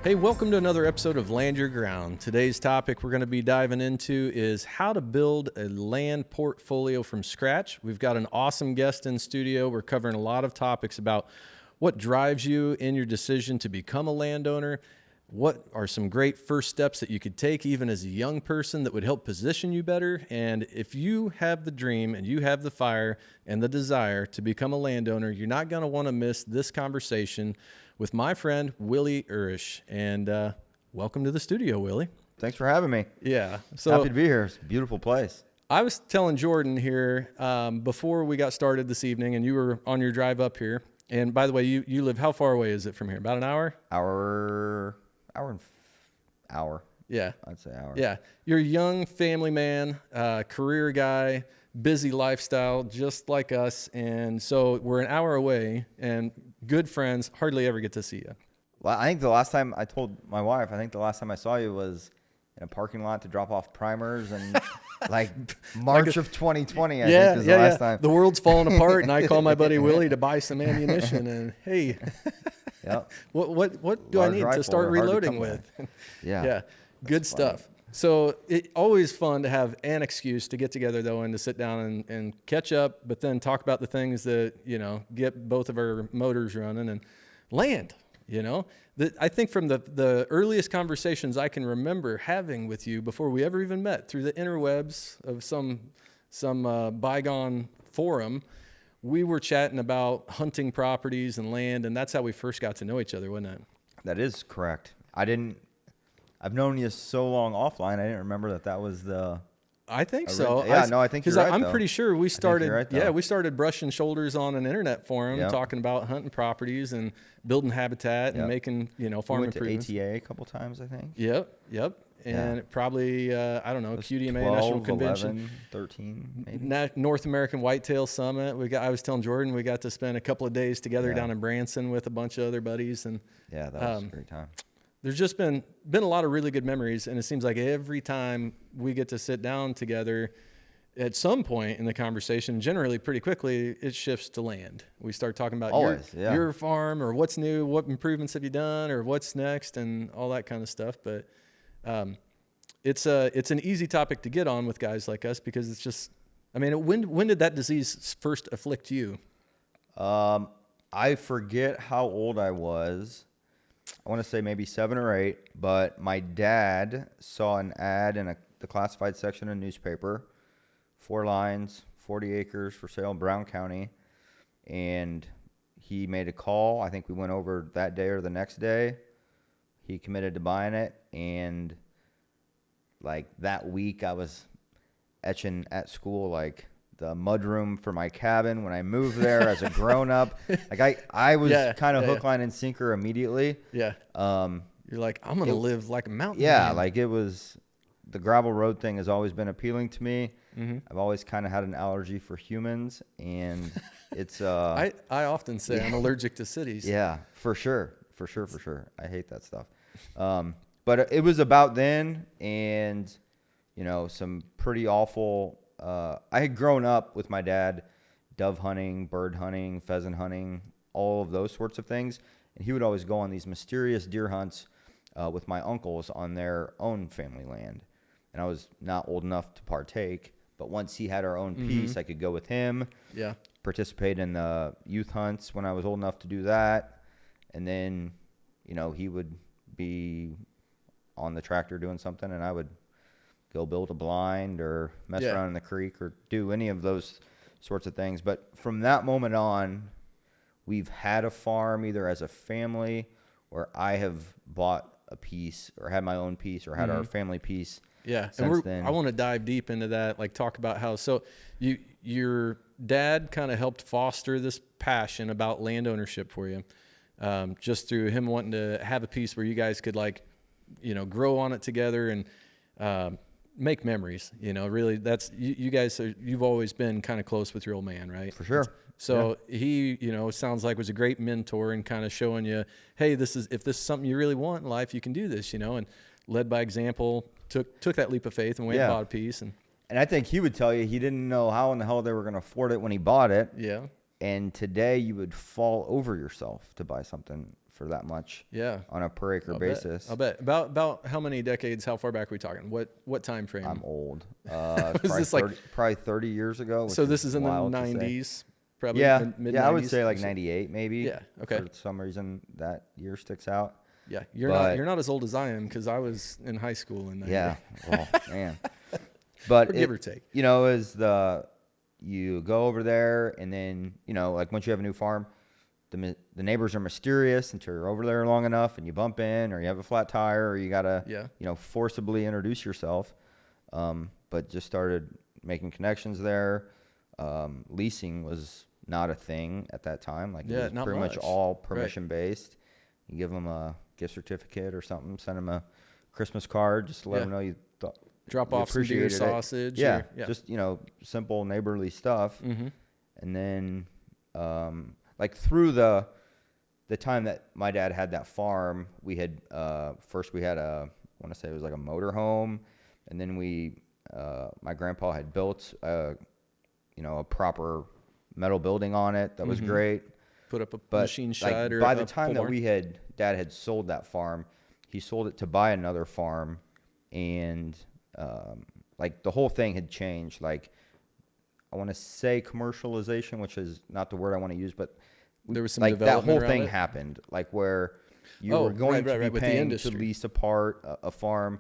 Hey, welcome to another episode of Land Your Ground. Today's topic we're going to be diving into is how to build a land portfolio from scratch. We've got an awesome guest in studio. We're covering a lot of topics about what drives you in your decision to become a landowner. What are some great first steps that you could take even as a young person that would help position you better? And if you have the dream and you have the fire and the desire to become a landowner, you're not going to want to miss this conversation with my friend, Willie Urish. And welcome to the studio, Willie. Thanks for having me. Yeah. So happy to be here. It's a beautiful place. I was telling Jordan here before we got started this evening, and you were on your drive up here. And by the way, you live, how far away is it from here? About an hour? Hour. Yeah. I'd say hour. Yeah. You're a young family man, career guy, busy lifestyle, just like us. And so we're an hour away and good friends, hardly ever get to see you. Well, I think the last time I told my wife, the last time I saw you was in a parking lot to drop off primers and like March of 2020, I think is the last time. The world's falling apart and I call my buddy Willie to buy some ammunition and hey, yep. what do Large I need rifle, to start hard to reloading come with? Yeah. Good stuff. So it's always fun to have an excuse to get together though and to sit down and catch up, but then talk about the things that, get both of our motors running and land, I think from the earliest conversations I can remember having with you before we ever even met through the interwebs of some bygone forum, we were chatting about hunting properties and land, and that's how we first got to know each other, wasn't it? That is correct. I've known you so long offline, I didn't remember that was the... I think so. Yeah, I think you're right, I'm though. pretty sure we started, right, we started brushing shoulders on an internet forum talking about hunting properties and building habitat and making, farm improvements. We went to ATA a couple times, I think. Yep. And probably, QDMA 12, National Convention. 11, 13, maybe. North American Whitetail Summit. I was telling Jordan, we got to spend a couple of days together down in Branson with a bunch of other buddies. And yeah, that was a great time. There's just been a lot of really good memories, and it seems like every time we get to sit down together, at some point in the conversation, generally pretty quickly, it shifts to land. We start talking about your farm, or what's new, what improvements have you done, or what's next, and all that kind of stuff. But it's an easy topic to get on with guys like us because it's just, when did that disease first afflict you? I forget how old I was. I want to say maybe 7 or 8, but my dad saw an ad in the classified section of a newspaper, 4 lines, 40 acres for sale in Brown County, and he made a call. I think we went over that day or the next day. He committed to buying it, and like that week I was etching at school like the mudroom for my cabin when I moved there as a grown-up. Like I was kind of hook, line, and sinker immediately. Yeah. You're like, I'm going to live like a mountain man. Like it was, the gravel road thing has always been appealing to me. Mm-hmm. I've always kind of had an allergy for humans, and it's... I often say I'm allergic to cities. Yeah, for sure. I hate that stuff. But it was about then, and, some pretty awful... I had grown up with my dad dove hunting, bird hunting, pheasant hunting, all of those sorts of things. And he would always go on these mysterious deer hunts with my uncles on their own family land. And I was not old enough to partake, but once he had our own piece, I could go with him, participate in the youth hunts when I was old enough to do that. And then, he would be on the tractor doing something, and I would go build a blind or mess around in the creek or do any of those sorts of things. But from that moment on, we've had a farm either as a family, or I have bought a piece or had my own piece or had our family piece. Yeah. Since then. I want to dive deep into that, like talk about how, so your dad kind of helped foster this passion about land ownership for you, just through him wanting to have a piece where you guys could grow on it together and, make memories, really that's you guys you've always been kind of close with your old man, right? For sure. So he, sounds like was a great mentor and kind of showing you, hey, if this is something you really want in life, you can do this, and led by example, took that leap of faith and went and bought a piece. And I think he would tell you he didn't know how in the hell they were going to afford it when he bought it. Yeah. And today you would fall over yourself to buy something for that much. Yeah. On a per acre basis. I'll bet. About how many decades? How far back are we talking? What time frame? I'm old. Was this probably 30 years ago? So this is in the 90s, probably. Yeah, mid-90s? yeah, I would say like 98 maybe. Yeah. Okay. For some reason that year sticks out. Yeah, you're not as old as I am because I was in high school in 98. Yeah. Oh man. But give or take. You know, you go over there and then, you know, like once you have a new farm, the neighbors are mysterious until you're over there long enough and you bump in or you have a flat tire or you got to, you know, forcibly introduce yourself. But just started making connections there. Leasing was not a thing at that time. Like it was pretty much all permission based. You give them a gift certificate or something, send them a Christmas card just to let them know you thought. Drop off some deer sausage. Yeah, just, you know, simple neighborly stuff. Mm-hmm. And then, like through the time that my dad had that farm, we had first we had I want to say it was like a motor home, and then my grandpa had built a proper metal building on it that was great. Put up a machine shed or by the time that Dad had sold that farm, he sold it to buy another farm, and like the whole thing had changed. Like I want to say commercialization, which is not the word I want to use, but there was some like that whole thing it. happened, like where you were going to be paying to lease a farm.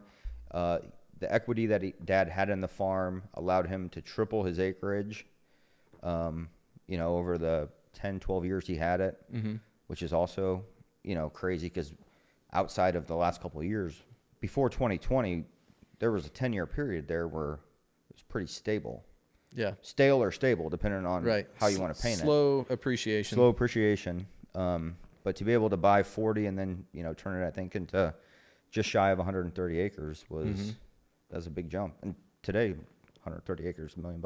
The equity that Dad had in the farm allowed him to triple his acreage, over the 10, 12 years he had it, which is also, crazy because outside of the last couple of years, before 2020, there was a 10-year period there where it was pretty stable. Yeah. Stale or stable, depending on how you want to paint Slow appreciation. But to be able to buy 40 and then, turn it, I think, into just shy of 130 acres that's a big jump. And today, 130 acres, $1 million.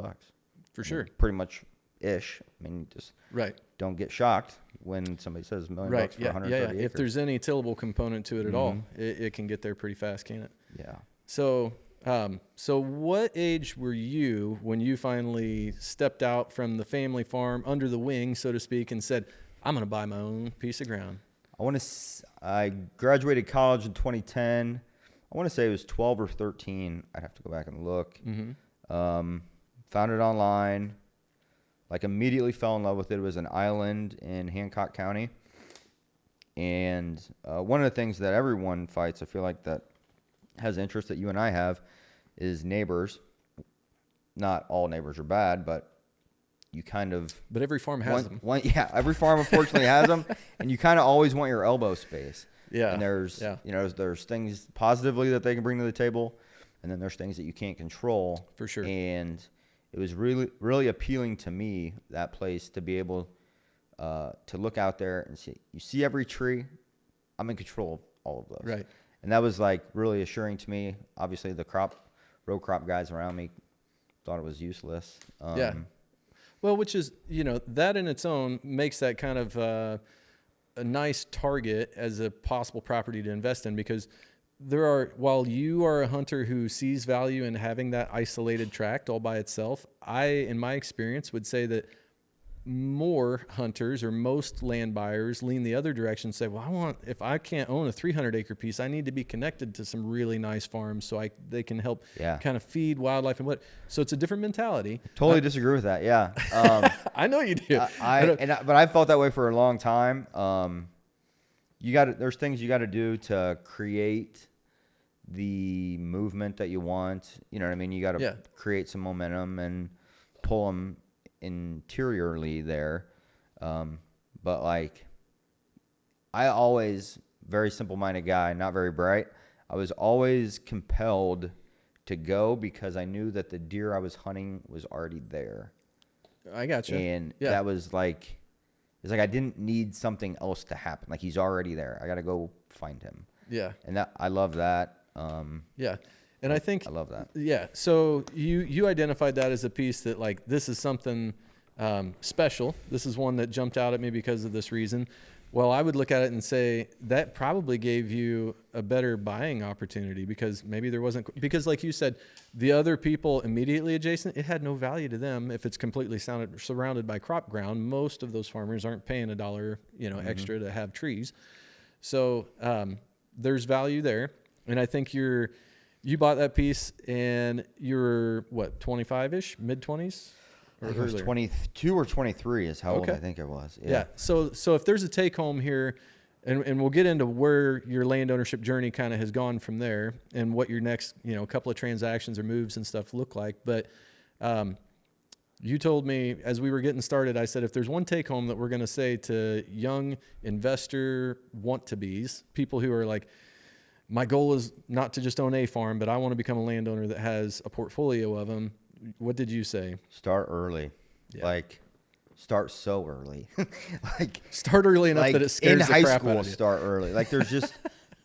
For sure. Pretty much ish. I mean, just don't get shocked when somebody says $1 million for 130 acres. If there's any tillable component to it at all, it can get there pretty fast, can't it? Yeah. So what age were you when you finally stepped out from the family farm under the wing, so to speak, and said, I'm going to buy my own piece of ground? I graduated college in 2010. I want to say it was 12 or 13. I'd have to go back and look. Found it online. Like immediately fell in love with it. It was an island in Hancock County. And one of the things that everyone fights, I feel like, that has interest that you and I have, is neighbors. Not all neighbors are bad, but you kind of... But every farm has them. Every farm unfortunately has them. And you kind of always want your elbow space. Yeah. And there's things positively that they can bring to the table, and then there's things that you can't control. For sure. And it was really, really appealing to me, that place, to be able to look out there and see. You see every tree. I'm in control of all of those. Right. And that was like really assuring to me. Obviously, the row crop guys around me thought it was useless. Well, which is, that in its own makes that kind of a nice target as a possible property to invest in, because while you are a hunter who sees value in having that isolated tract all by itself, I, in my experience, would say that more hunters or most land buyers lean the other direction and say, well, if I can't own a 300-acre piece, I need to be connected to some really nice farms so they can help kind of feed wildlife and so it's a different mentality. Totally disagree with that. Yeah. I know you do. But I felt that way for a long time. There's things you got to do to create the movement that you want. You know what I mean? You got to create some momentum and pull them interiorly there. But like, I always, very simple-minded guy, not very bright. I was always compelled to go because I knew that the deer I was hunting was already there. I got you. And that was like, it's like I didn't need something else to happen. Like, he's already there. I got to go find him. Yeah. And I love that. And I think I love that. Yeah. So you identified that as a piece that, like, this is something special. This is one that jumped out at me because of this reason. Well, I would look at it and say that probably gave you a better buying opportunity, because maybe there wasn't, because like you said, the other people immediately adjacent, it had no value to them if it's completely surrounded by crop ground. Most of those farmers aren't paying $1, extra to have trees. So there's value there. And I think you bought that piece and you're what, 25-ish, mid-20s? I think it was 22 or 23 is how old Okay. I think it was. Yeah. So if there's a take home here, and we'll get into where your land ownership journey kind of has gone from there and what your next, couple of transactions or moves and stuff look like. But you told me as we were getting started, I said, if there's one take home that we're going to say to young investor want-to-bees, people who are like, my goal is not to just own a farm, but I want to become a landowner that has a portfolio of them. What did you say? Start early. Yeah. Start so early. Start early enough that it scares the crap out of you. In high school, start early.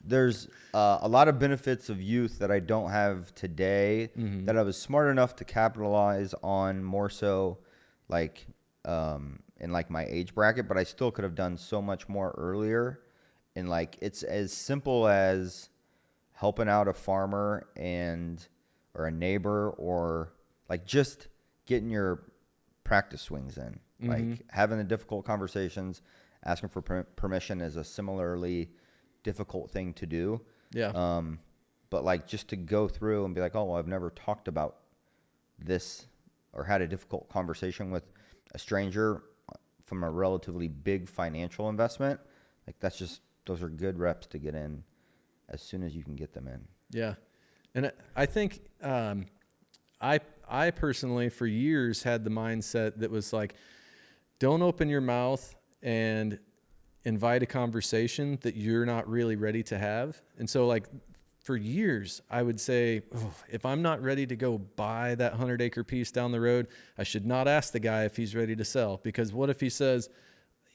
There's a lot of benefits of youth that I don't have today that I was smart enough to capitalize on more so in my age bracket, but I still could have done so much more earlier. And it's as simple as helping out a farmer or a neighbor, or just getting your practice swings in. Having the difficult conversations, asking for permission is a similarly difficult thing to do. Yeah. But just to go through and be like, oh, well, I've never talked about this or had a difficult conversation with a stranger from a relatively big financial investment. Those are good reps to get in as soon as you can get them in. Yeah. And I think I personally for years had the mindset that was like, don't open your mouth and invite a conversation that you're not really ready to have. And so for years, I would say, if I'm not ready to go buy that 100-acre piece down the road, I should not ask the guy if he's ready to sell. Because what if he says,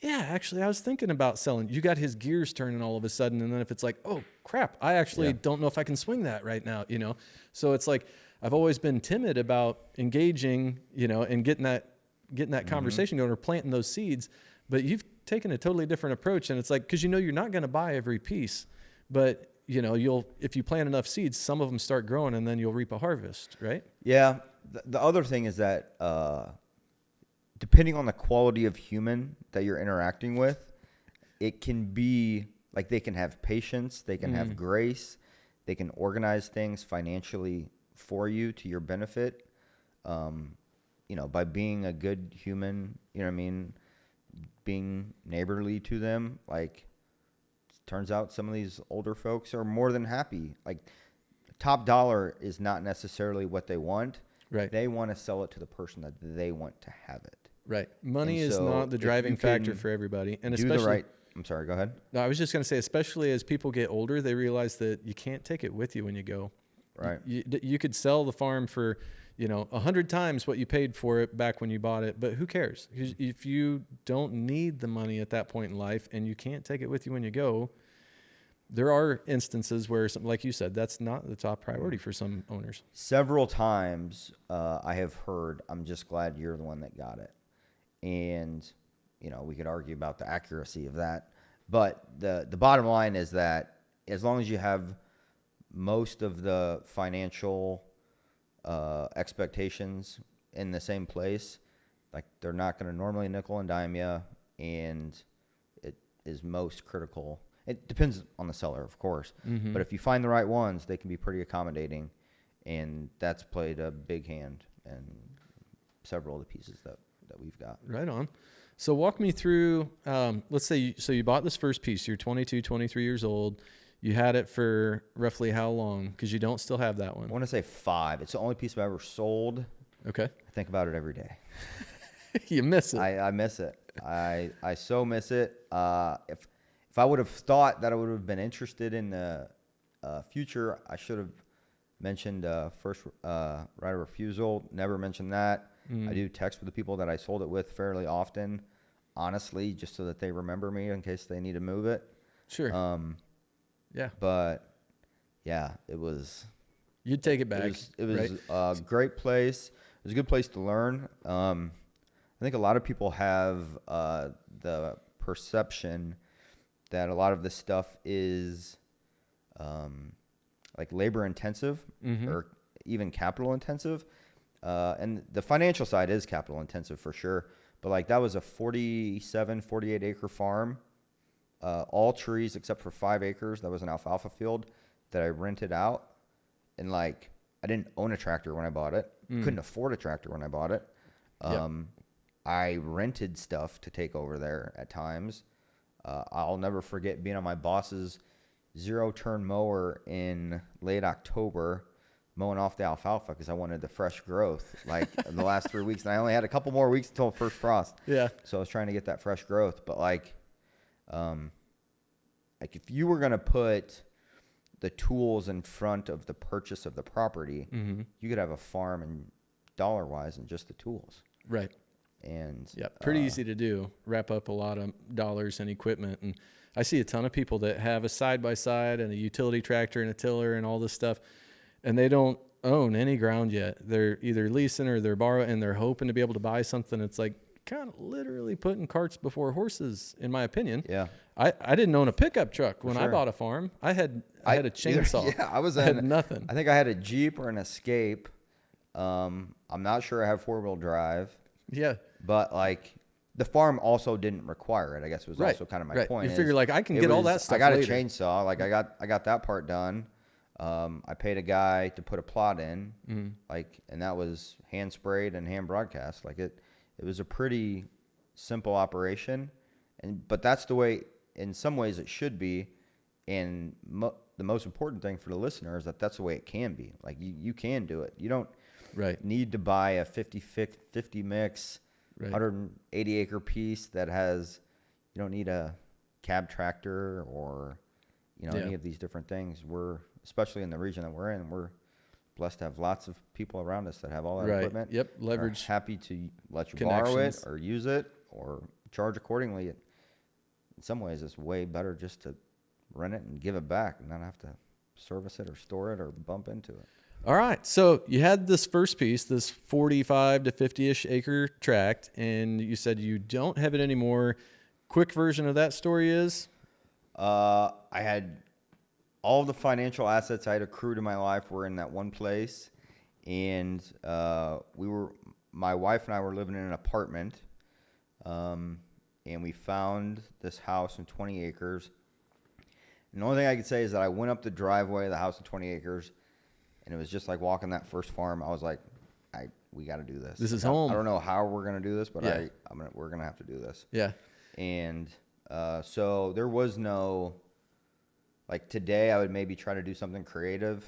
yeah, actually, I was thinking about selling. You got his gears turning all of a sudden. And then if it's like, oh, crap, I actually don't know if I can swing that right now, So it's like I've always been timid about engaging, and getting that conversation going or planting those seeds. But you've taken a totally different approach. And it's like, because you're not going to buy every piece. But if you plant enough seeds, some of them start growing and then you'll reap a harvest, right? Yeah. The other thing is that depending on the quality of human that you're interacting with, it can be they can have patience, they can have grace, they can organize things financially for you to your benefit, by being a good human, being neighborly to them. Turns out some of these older folks are more than happy. Top dollar is not necessarily what they want. Right. They want to sell it to the person that they want to have it. Right. Money is not the driving factor for everybody. And especially, I'm sorry, go ahead. No, I was just going to say, especially as people get older, they realize that you can't take it with you when you go. Right. You could sell the farm for, 100 times what you paid for it back when you bought it, but who cares? If you don't need the money at that point in life and you can't take it with you when you go, there are instances where, like you said, that's not the top priority for some owners. Several times I have heard, I'm just glad you're the one that got it. And, we could argue about the accuracy of that. But the bottom line is that as long as you have most of the financial expectations in the same place, they're not going to normally nickel and dime you, and it is most critical. It depends on the seller, of course. But if you find the right ones, they can be pretty accommodating, and that's played a big hand in several of the pieces that we've got. Right on. So walk me through, let's say, you bought this first piece. You're 22, 23 years old. You had it for roughly how long? Because you don't still have that one. I want to say 5. It's the only piece I've ever sold. Okay. I think about it every day. You miss it. I miss it. I so miss it. If I would have thought that I would have been interested in the future, I should have mentioned first right of refusal. Never mentioned that. I do text with the people that I sold it with fairly often, honestly, just so that they remember me in case they need to move it. Sure. Yeah. But yeah, it was. You'd take it back. It was right? a great place. It was a good place to learn. I think a lot of people have the perception that a lot of this stuff is labor intensive or even capital intensive. And the financial side is capital intensive for sure. But that was a 48 acre farm. all trees except for 5 acres. That was an alfalfa field that I rented out. And like, I didn't own a tractor when I bought it. Couldn't afford a tractor when I bought it. I rented stuff to take over there at times. I'll never forget being on my boss's 0-turn mower in late October, mowing off the alfalfa because I wanted the fresh growth like in the last 3 weeks. And I only had a couple more weeks until first frost. Yeah. So I was trying to get that fresh growth. But like if you were going to put the tools in front of the purchase of the property, you could have a farm and dollar-wise and just the tools. Right. And pretty easy to do. Wrap up a lot of dollars and equipment. And I see a ton of people that have a side-by-side and a utility tractor and a tiller and all this stuff, and they don't own any ground yet. They're either leasing or they're borrowing, and they're hoping to be able to buy something. It's like kind of literally putting carts before horses, in my opinion. Yeah. I didn't own a pickup truck when I bought a farm. I had a chainsaw. I had nothing. I think I had a Jeep or an Escape. I'm not sure I have 4-wheel drive. Yeah. But like the farm also didn't require it. I guess was also kind of my point. You figure like I can get all that stuff. I got later. A chainsaw. Like I got that part done. I paid a guy to put a plot in. And that was hand sprayed and hand broadcast. Like it was a pretty simple operation. But that's the way, in some ways, it should be. And the most important thing for the listener is that that's the way it can be. Like you can do it. You don't need to buy a 50-50 mix, 180 acre piece that has, you don't need a cab tractor or, any of these different things. We're, especially in the region that we're in, we're blessed to have lots of people around us that have all that equipment. Yep. Leverage. Happy to let you borrow it or use it or charge accordingly. In some ways, it's way better just to rent it and give it back and not have to service it or store it or bump into it. All right. So you had this first piece, this 45 to 50-ish acre tract, and you said you don't have it anymore. Quick version of that story is? I had all of the financial assets I had accrued in my life were in that one place. And my wife and I were living in an apartment. And we found this house in 20 acres. And the only thing I could say is that I went up the driveway of the house in 20 acres. And it was just like walking that first farm. I was like, we got to do this. This is home. I don't know how we're going to do this, but we're going to have to do this. Yeah. And so there was no, like today I would maybe try to do something creative.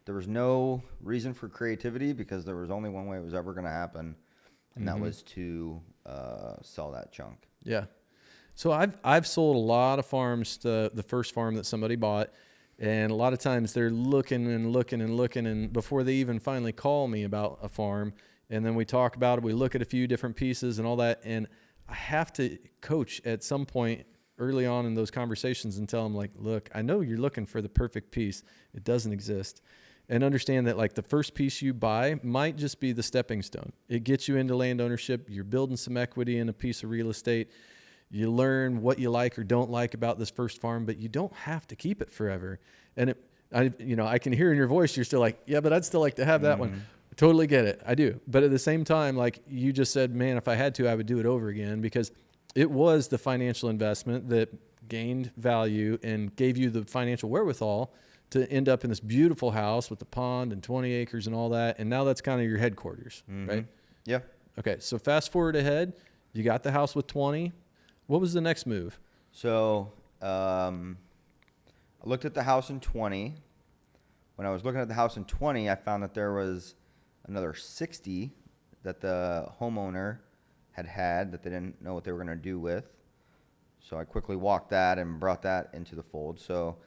There was no reason for creativity because there was only one way it was ever going to happen. And that was to sell that chunk. Yeah. So I've sold a lot of farms to the first farm that somebody bought. And a lot of times they're looking and looking and looking, and before they even finally call me about a farm, and then we talk about it, we look at a few different pieces and all that, and I have to coach at some point early on in those conversations and tell them, like, look, I know you're looking for the perfect piece. It doesn't exist. And understand that, like, the first piece you buy might just be the stepping stone. It gets you into land ownership. You're building some equity in a piece of real estate. You learn what you like or don't like about this first farm, but you don't have to keep it forever. And I can hear in your voice, you're still like, yeah, but I'd still like to have that one. Totally get it. I do. But at the same time, like you just said, man, if I had to, I would do it over again because it was the financial investment that gained value and gave you the financial wherewithal to end up in this beautiful house with the pond and 20 acres and all that. And now that's kind of your headquarters, right? Yeah. Okay. So fast forward ahead, you got the house with 20. What was the next move? So I looked at the house in 20. When I was looking at the house in 20, I found that there was another 60 that the homeowner had that they didn't know what they were going to do with. So I quickly walked that and brought that into the fold. So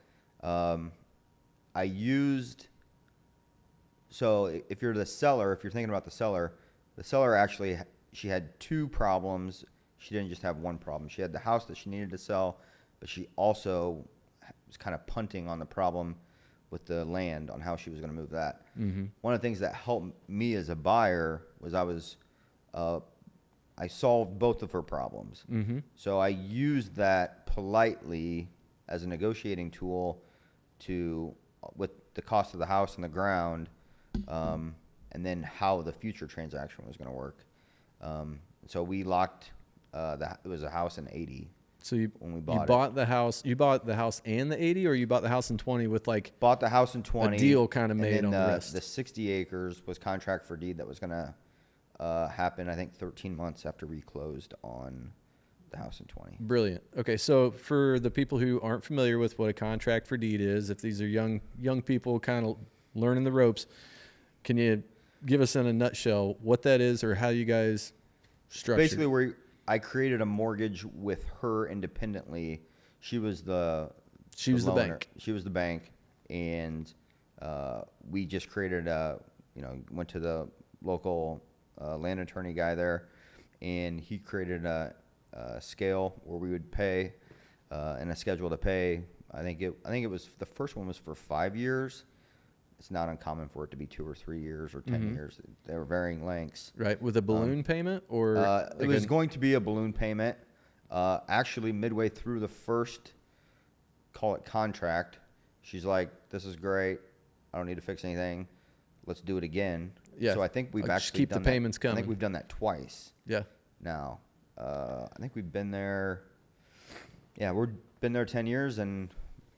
I used, so if you're the seller, if you're thinking about the seller actually, she had 2 problems. She didn't just have one problem. She had the house that she needed to sell, but she also was kind of punting on the problem with the land on how she was going to move that. One of the things that helped me as a buyer was I solved both of her problems. So I used that politely as a negotiating tool with the cost of the house and the ground, and then how the future transaction was going to work. So we locked, it was a house in 80. So you when we bought bought the house. You bought the house and the 80, or you bought the house in 20 with like Bought the house in 20. a deal kind of made and on then the rest. The 60 acres was contract for deed that was going to happen, I think, 13 months after we closed on the house in 20. Brilliant. Okay, so for the people who aren't familiar with what a contract for deed is, if these are young people kind of learning the ropes, can you give us in a nutshell what that is or how you guys structure? Basically, I created a mortgage with her independently. She was the the loaner. bank. She was the bank, and we just created went to the local land attorney guy there, and he created a scale where we would pay and a schedule to pay. I think it was the first one was for 5 years. It's not uncommon for it to be 2 or 3 years or 10 years. They were varying lengths. Right, with a balloon payment or it was going to be a balloon payment. Actually, midway through the first, call it contract, she's like, "This is great. I don't need to fix anything. Let's do it again." Yeah. So I think we've Just actually keep the done that. payments coming. I think we've done that twice Yeah. now. I think we've been there. Yeah, we've been there 10 years, and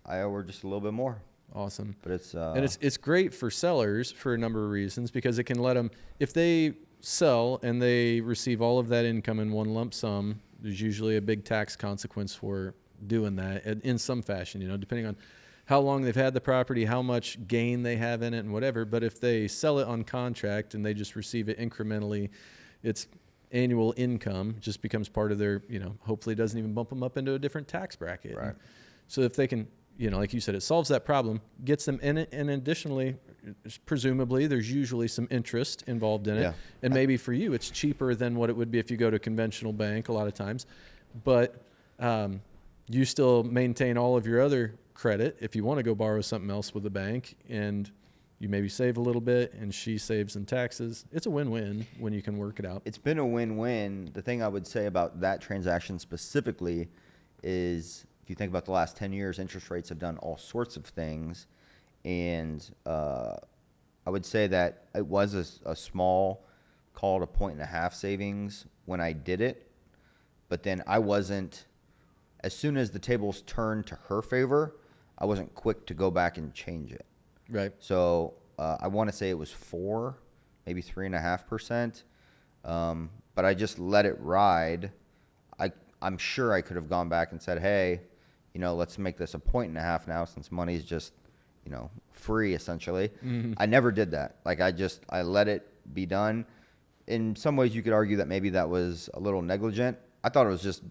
I owe her just a little bit more. Awesome. But it's and it's great for sellers for a number of reasons, because it can let them, if they sell and they receive all of that income in one lump sum, there's usually a big tax consequence for doing that in some fashion, depending on how long they've had the property, how much gain they have in it and whatever. But if they sell it on contract and they just receive it incrementally, it's annual income, just becomes part of their, hopefully it doesn't even bump them up into a different tax bracket. Right. So if they can, like you said, it solves that problem, gets them in it, and additionally, presumably, there's usually some interest involved in it. Yeah. And maybe for you, it's cheaper than what it would be if you go to a conventional bank a lot of times. But you still maintain all of your other credit if you want to go borrow something else with the bank, and you maybe save a little bit, and she saves in taxes. It's a win-win when you can work it out. It's been a win-win. The thing I would say about that transaction specifically is, if you think about the last 10 years, interest rates have done all sorts of things. And I would say that it was a small, call it 1.5 savings when I did it. But then I wasn't, as soon as the tables turned to her favor, I wasn't quick to go back and change it. Right. So I want to say it was 4, maybe 3.5%. But I just let it ride. I'm sure I could have gone back and said, hey, let's make this a 1.5 now, since money's just, free essentially. Mm-hmm. I never did that. Like I let it be done. In some ways you could argue that maybe that was a little negligent. I thought it was just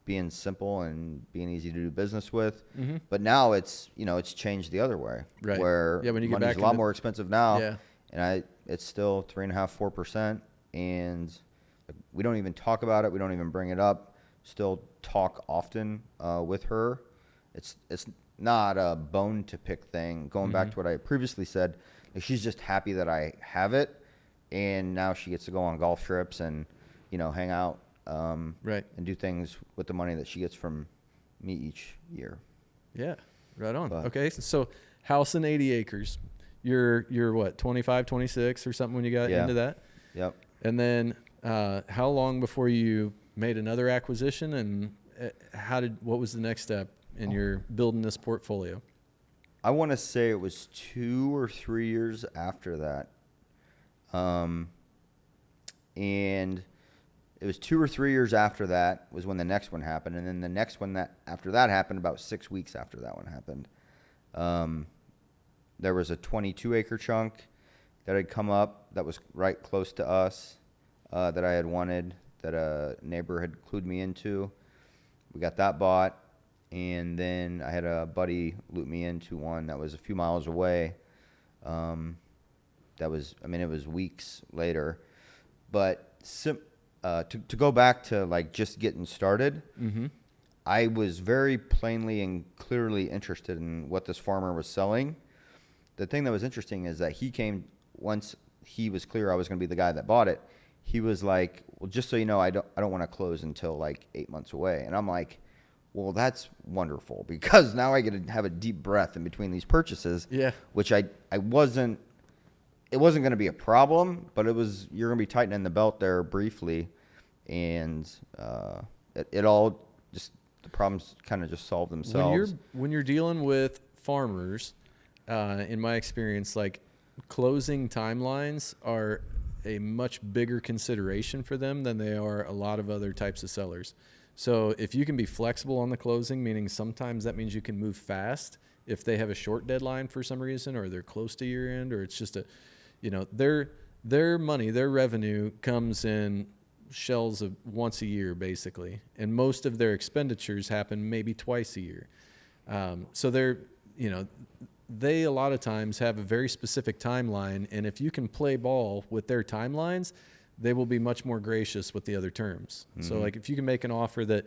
being simple and being easy to do business with. Mm-hmm. But now it's changed the other way. Right. Where when you get money's back a lot more expensive now. Yeah. And it's still 3.5%, 4%. And we don't even talk about it. We don't even bring it up. Still talk often with her. It's not a bone to pick thing. Going back to what I previously said, like, she's just happy that I have it, and now she gets to go on golf trips and hang out Right. and do things with the money that she gets from me each year. Yeah, right on. But- Okay, so house and 80 acres. You're what, 25, 26 or something when you got Yeah. into that? Yep. And then how long before you made another acquisition, and what was the next step in your building this portfolio? I want to say it was 2 or 3 years after that. And it was 2 or 3 years after that was when the next one happened. And then the next one after that happened, about 6 weeks after that one happened. There was a 22 acre chunk that had come up that was right close to us, that I had wanted, that a neighbor had clued me into. We got that bought. And then I had a buddy loop me into one that was a few miles away. It was weeks later. But to go back to like just getting started, I was very plainly and clearly interested in what this farmer was selling. The thing that was interesting is that he came, once he was clear I was going to be the guy that bought it, he was like, well, just so you know, I don't want to close until like 8 months away. And I'm like, well, that's wonderful, because now I get to have a deep breath in between these purchases. Yeah. Which I wasn't. It wasn't going to be a problem, but you're going to be tightening the belt there briefly, and it all just the problems kind of just solve themselves. When you're dealing with farmers, in my experience, like closing timelines are a much bigger consideration for them than they are a lot of other types of sellers. So if you can be flexible on the closing, meaning sometimes that means you can move fast if they have a short deadline for some reason, or they're close to year end, or it's just their money, their revenue comes in shells of once a year basically, and most of their expenditures happen maybe twice a year. So they a lot of times have a very specific timeline, and if you can play ball with their timelines, they will be much more gracious with the other terms. Mm-hmm. So like if you can make an offer that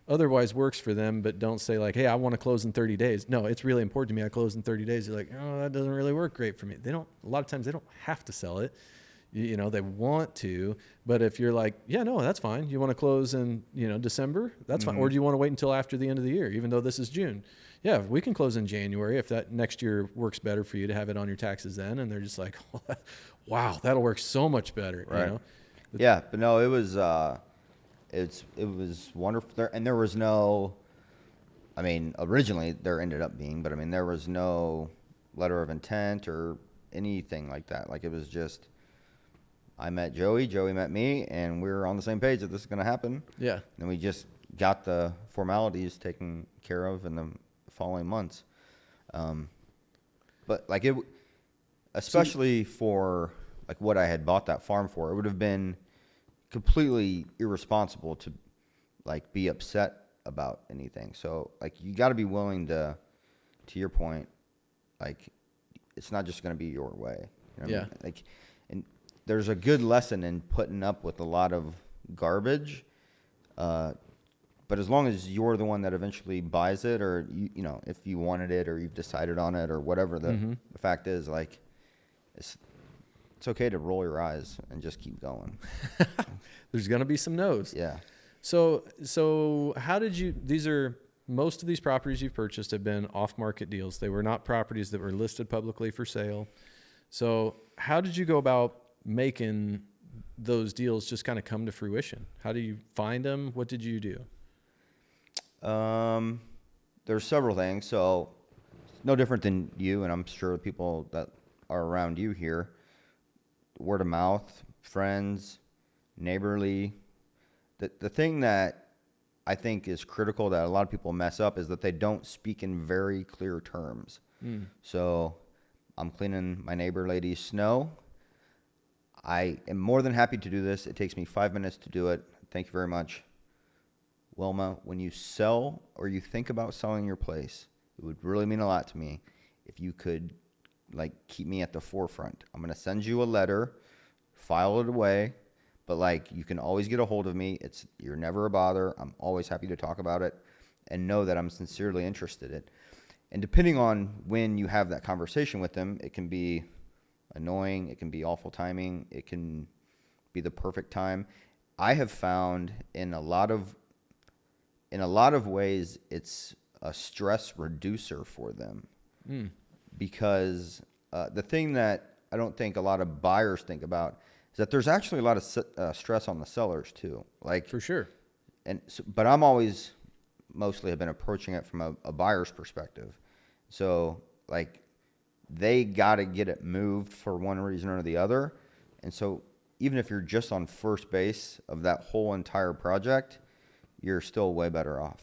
otherwise works for them, but don't say like, hey, I want to close in 30 days. No, it's really important to me. I close in 30 days. You're like, oh, that doesn't really work great for me. A lot of times they don't have to sell it. They want to, but if you're like, yeah, no, that's fine. You want to close in, December, that's fine. Or do you want to wait until after the end of the year, even though this is June? Yeah, we can close in January if that next year works better for you to have it on your taxes then. And they're just like, wow, that'll work so much better. Right. Yeah, but no, it was wonderful there, and there was no, originally there ended up being, but there was no letter of intent or anything like that. Like it was just, I met Joey met me, and we were on the same page that this is going to happen. Yeah. And we just got the formalities taken care of in the following months. But like especially for like what I had bought that farm for, it would have been completely irresponsible to like be upset about anything. So like you got to be willing to your point, like it's not just going to be your way. Yeah. Like, and there's a good lesson in putting up with a lot of garbage. But as long as you're the one that eventually buys it, or if you wanted it or you've decided on it or whatever the fact is, like it's okay to roll your eyes and just keep going. There's going to be some no's. Yeah. So how did you, most of these properties you've purchased have been off-market deals. They were not properties that were listed publicly for sale. So how did you go about making those deals just kind of come to fruition? How do you find them? What did you do? There's several things. So no different than you, and I'm sure people that are around you here. Word of mouth, friends, neighborly. The thing that I think is critical that a lot of people mess up is that they don't speak in very clear terms. So I'm cleaning my neighbor lady's snow. I am more than happy to do this. It takes me 5 minutes to do it. Thank you very much. Wilma, when you sell or you think about selling your place, it would really mean a lot to me if you could like keep me at the forefront. I'm going to send you a letter, file it away, but like you can always get a hold of me. You're never a bother. I'm always happy to talk about it and know that I'm sincerely interested in it. And depending on when you have that conversation with them, it can be annoying, it can be awful timing, it can be the perfect time. I have found in a lot of ways it's a stress reducer for them. Because the thing that I don't think a lot of buyers think about is that there's actually a lot of stress on the sellers too. Like for sure. And so, but I'm always mostly have been approaching it from a buyer's perspective. So like they got to get it moved for one reason or the other. And so even if you're just on first base of that whole entire project, you're still way better off.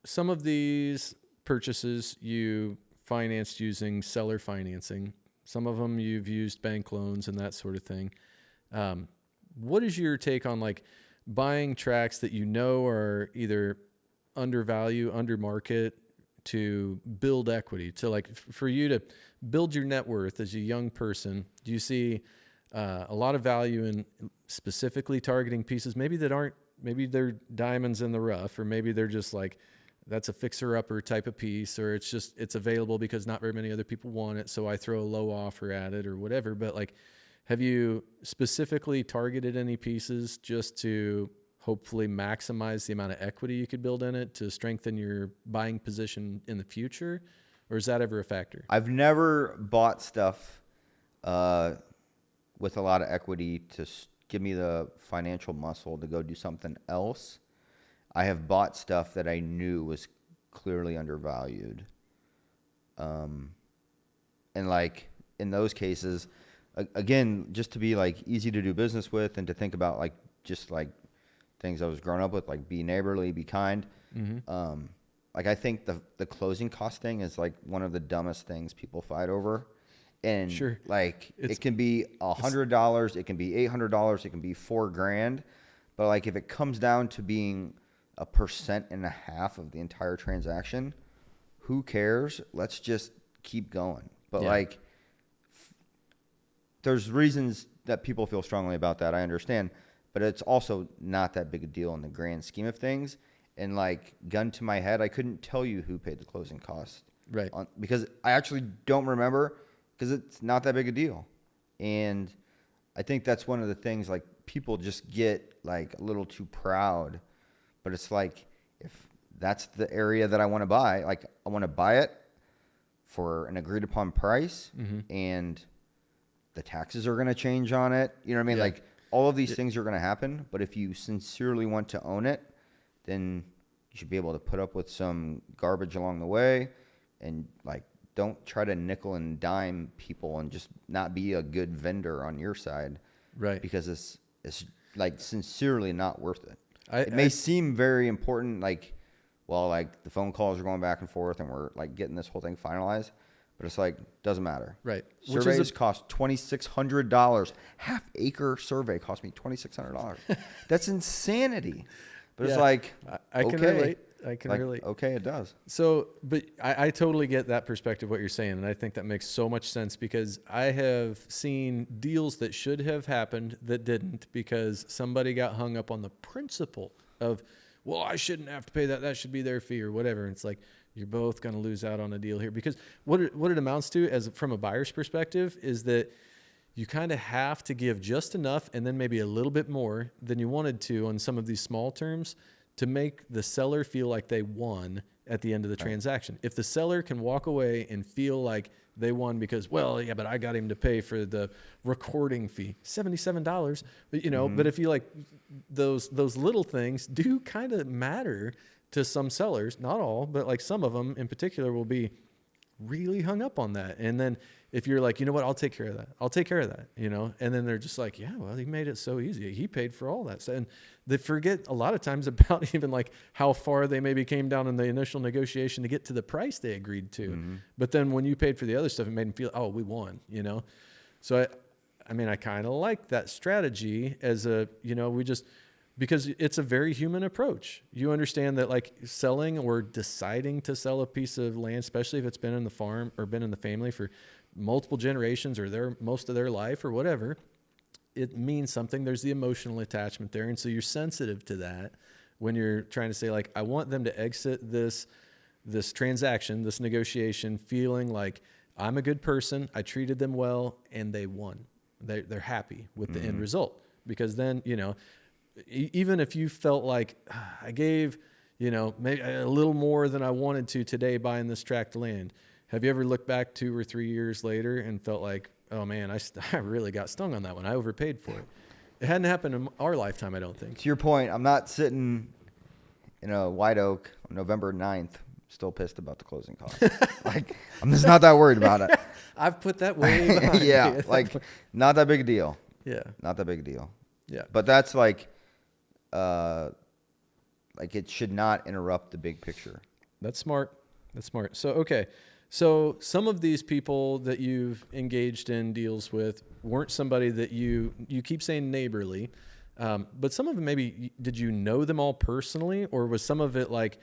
Some of these purchases you financed using seller financing. Some of them you've used bank loans and that sort of thing. What is your take on like buying tracts that are either undervalue, under market to build equity, to like for you to build your net worth as a young person? Do you see a lot of value in specifically targeting pieces maybe they're diamonds in the rough, or maybe they're just like, that's a fixer-upper type of piece, or it's available because not very many other people want it, so I throw a low offer at it or whatever. But like, have you specifically targeted any pieces just to hopefully maximize the amount of equity you could build in it to strengthen your buying position in the future? Or is that ever a factor? I've never bought stuff with a lot of equity to give me the financial muscle to go do something else. I have bought stuff that I knew was clearly undervalued. And like in those cases, again, just to be like easy to do business with and to think about like just like things I was growing up with, like be neighborly, be kind. Like I think the closing cost thing is like one of the dumbest things people fight over. And like it can be $100, it can be $800, it can be $4,000. But like if it comes down to being 1.5% of the entire transaction, who cares? Let's just keep going. But like there's reasons that people feel strongly about that. I understand, but it's also not that big a deal in the grand scheme of things. And like gun to my head, I couldn't tell you who paid the closing costs. Right. Because I actually don't remember, because it's not that big a deal. And I think that's one of the things, like people just get like a little too proud. But it's like, if that's the area that I want to buy, like I want to buy it for an agreed upon price, and the taxes are going to change on it. You know what I mean? Like all of these things are going to happen. But if you sincerely want to own it, then you should be able to put up with some garbage along the way, and like don't try to nickel and dime people and just not be a good vendor on your side. Right. Because it's like sincerely not worth it. It may seem very important, like, well, like the phone calls are going back and forth and we're like getting this whole thing finalized, but it's like, doesn't matter. Right. Surveys cost $2,600. Half acre survey cost me $2,600. That's insanity. But it's like, I can relate. I can like, relate. Okay, it does. So, but I totally get that perspective, what you're saying. And I think that makes so much sense, because I have seen deals that should have happened that didn't, because somebody got hung up on the principle of, well, I shouldn't have to pay that. That should be their fee or whatever. And it's like, you're both going to lose out on a deal here, because what it amounts to, as from a buyer's perspective, is that you kind of have to give just enough and then maybe a little bit more than you wanted to on some of these small terms to make the seller feel like they won at the end of the transaction. If the seller can walk away and feel like they won because, well, yeah, but I got him to pay for the recording fee, $77, but, you know, but if you like those little things do kind of matter to some sellers, not all, but like some of them in particular will be really hung up on that. And then if you're like, you know what, I'll take care of that. I'll take care of that, you know? And then they're just like, yeah, well, he made it so easy. He paid for all that. And they forget a lot of times about even like how far they maybe came down in the initial negotiation to get to the price they agreed to. But then when you paid for the other stuff, it made them feel, oh, we won, you know? So I mean, I kind of like that strategy as a, you know, because it's a very human approach. You understand that like selling or deciding to sell a piece of land, especially if it's been in the farm or been in the family for multiple generations or most of their life or whatever, it means something. There's the emotional attachment there. And so you're sensitive to that when you're trying to say like, I want them to exit this transaction, this negotiation, feeling like I'm a good person, I treated them well, and they won. They're happy with the end result. Because then, you know, even if you felt like I gave, you know, maybe a little more than I wanted to today buying this tract of land, have you ever looked back 2 or 3 years later and felt like, oh man, I really got stung on that one. I overpaid for it. It hadn't happened in our lifetime, I don't think. To your point, I'm not sitting in a white oak on November 9th still pissed about the closing costs. Like, I'm just not that worried about it. I've put that way behind yeah, like not that big a deal. Yeah. Not that big a deal. Yeah. But that's like it should not interrupt the big picture. That's smart. That's smart. So, okay. So some of these people that you've engaged in deals with weren't somebody that you keep saying neighborly, but some of them maybe, did you know them all personally, or was some of it like,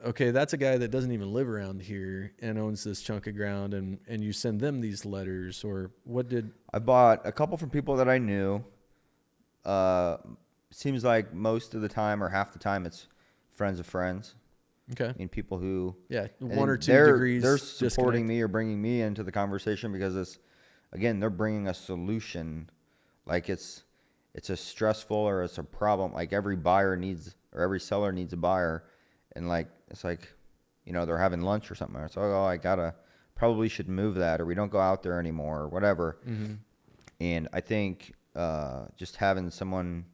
okay, that's a guy that doesn't even live around here and owns this chunk of ground, and you send them these letters, or what did? I bought a couple from people that I knew. Seems like most of the time or half the time it's friends of friends. Okay. I mean, people who... Yeah, 1 or 2 degrees. They're supporting me or bringing me into the conversation because they're bringing a solution. Like it's a stressful or it's a problem. Like every buyer needs, or every seller needs a buyer. And like, it's like, you know, they're having lunch or something. It's like, oh, I probably should move that, or we don't go out there anymore or whatever. And I think just having someone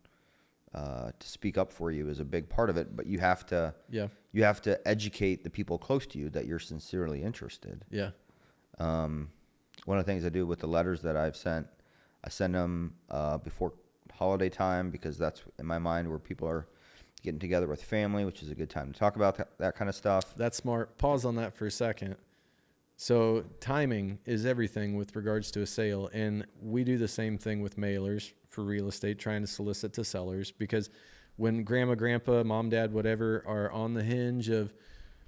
to speak up for you is a big part of it, but you have to Yeah. you have to educate the people close to you that you're sincerely interested. Yeah. One of the things I do with the letters that I've sent, I send them before holiday time, because that's in my mind where people are getting together with family, which is a good time to talk about that kind of stuff. That's smart. Pause on that for a second. So timing is everything with regards to a sale. And we do the same thing with mailers for real estate, trying to solicit to sellers, because when grandma, grandpa, mom, dad, whatever are on the hinge of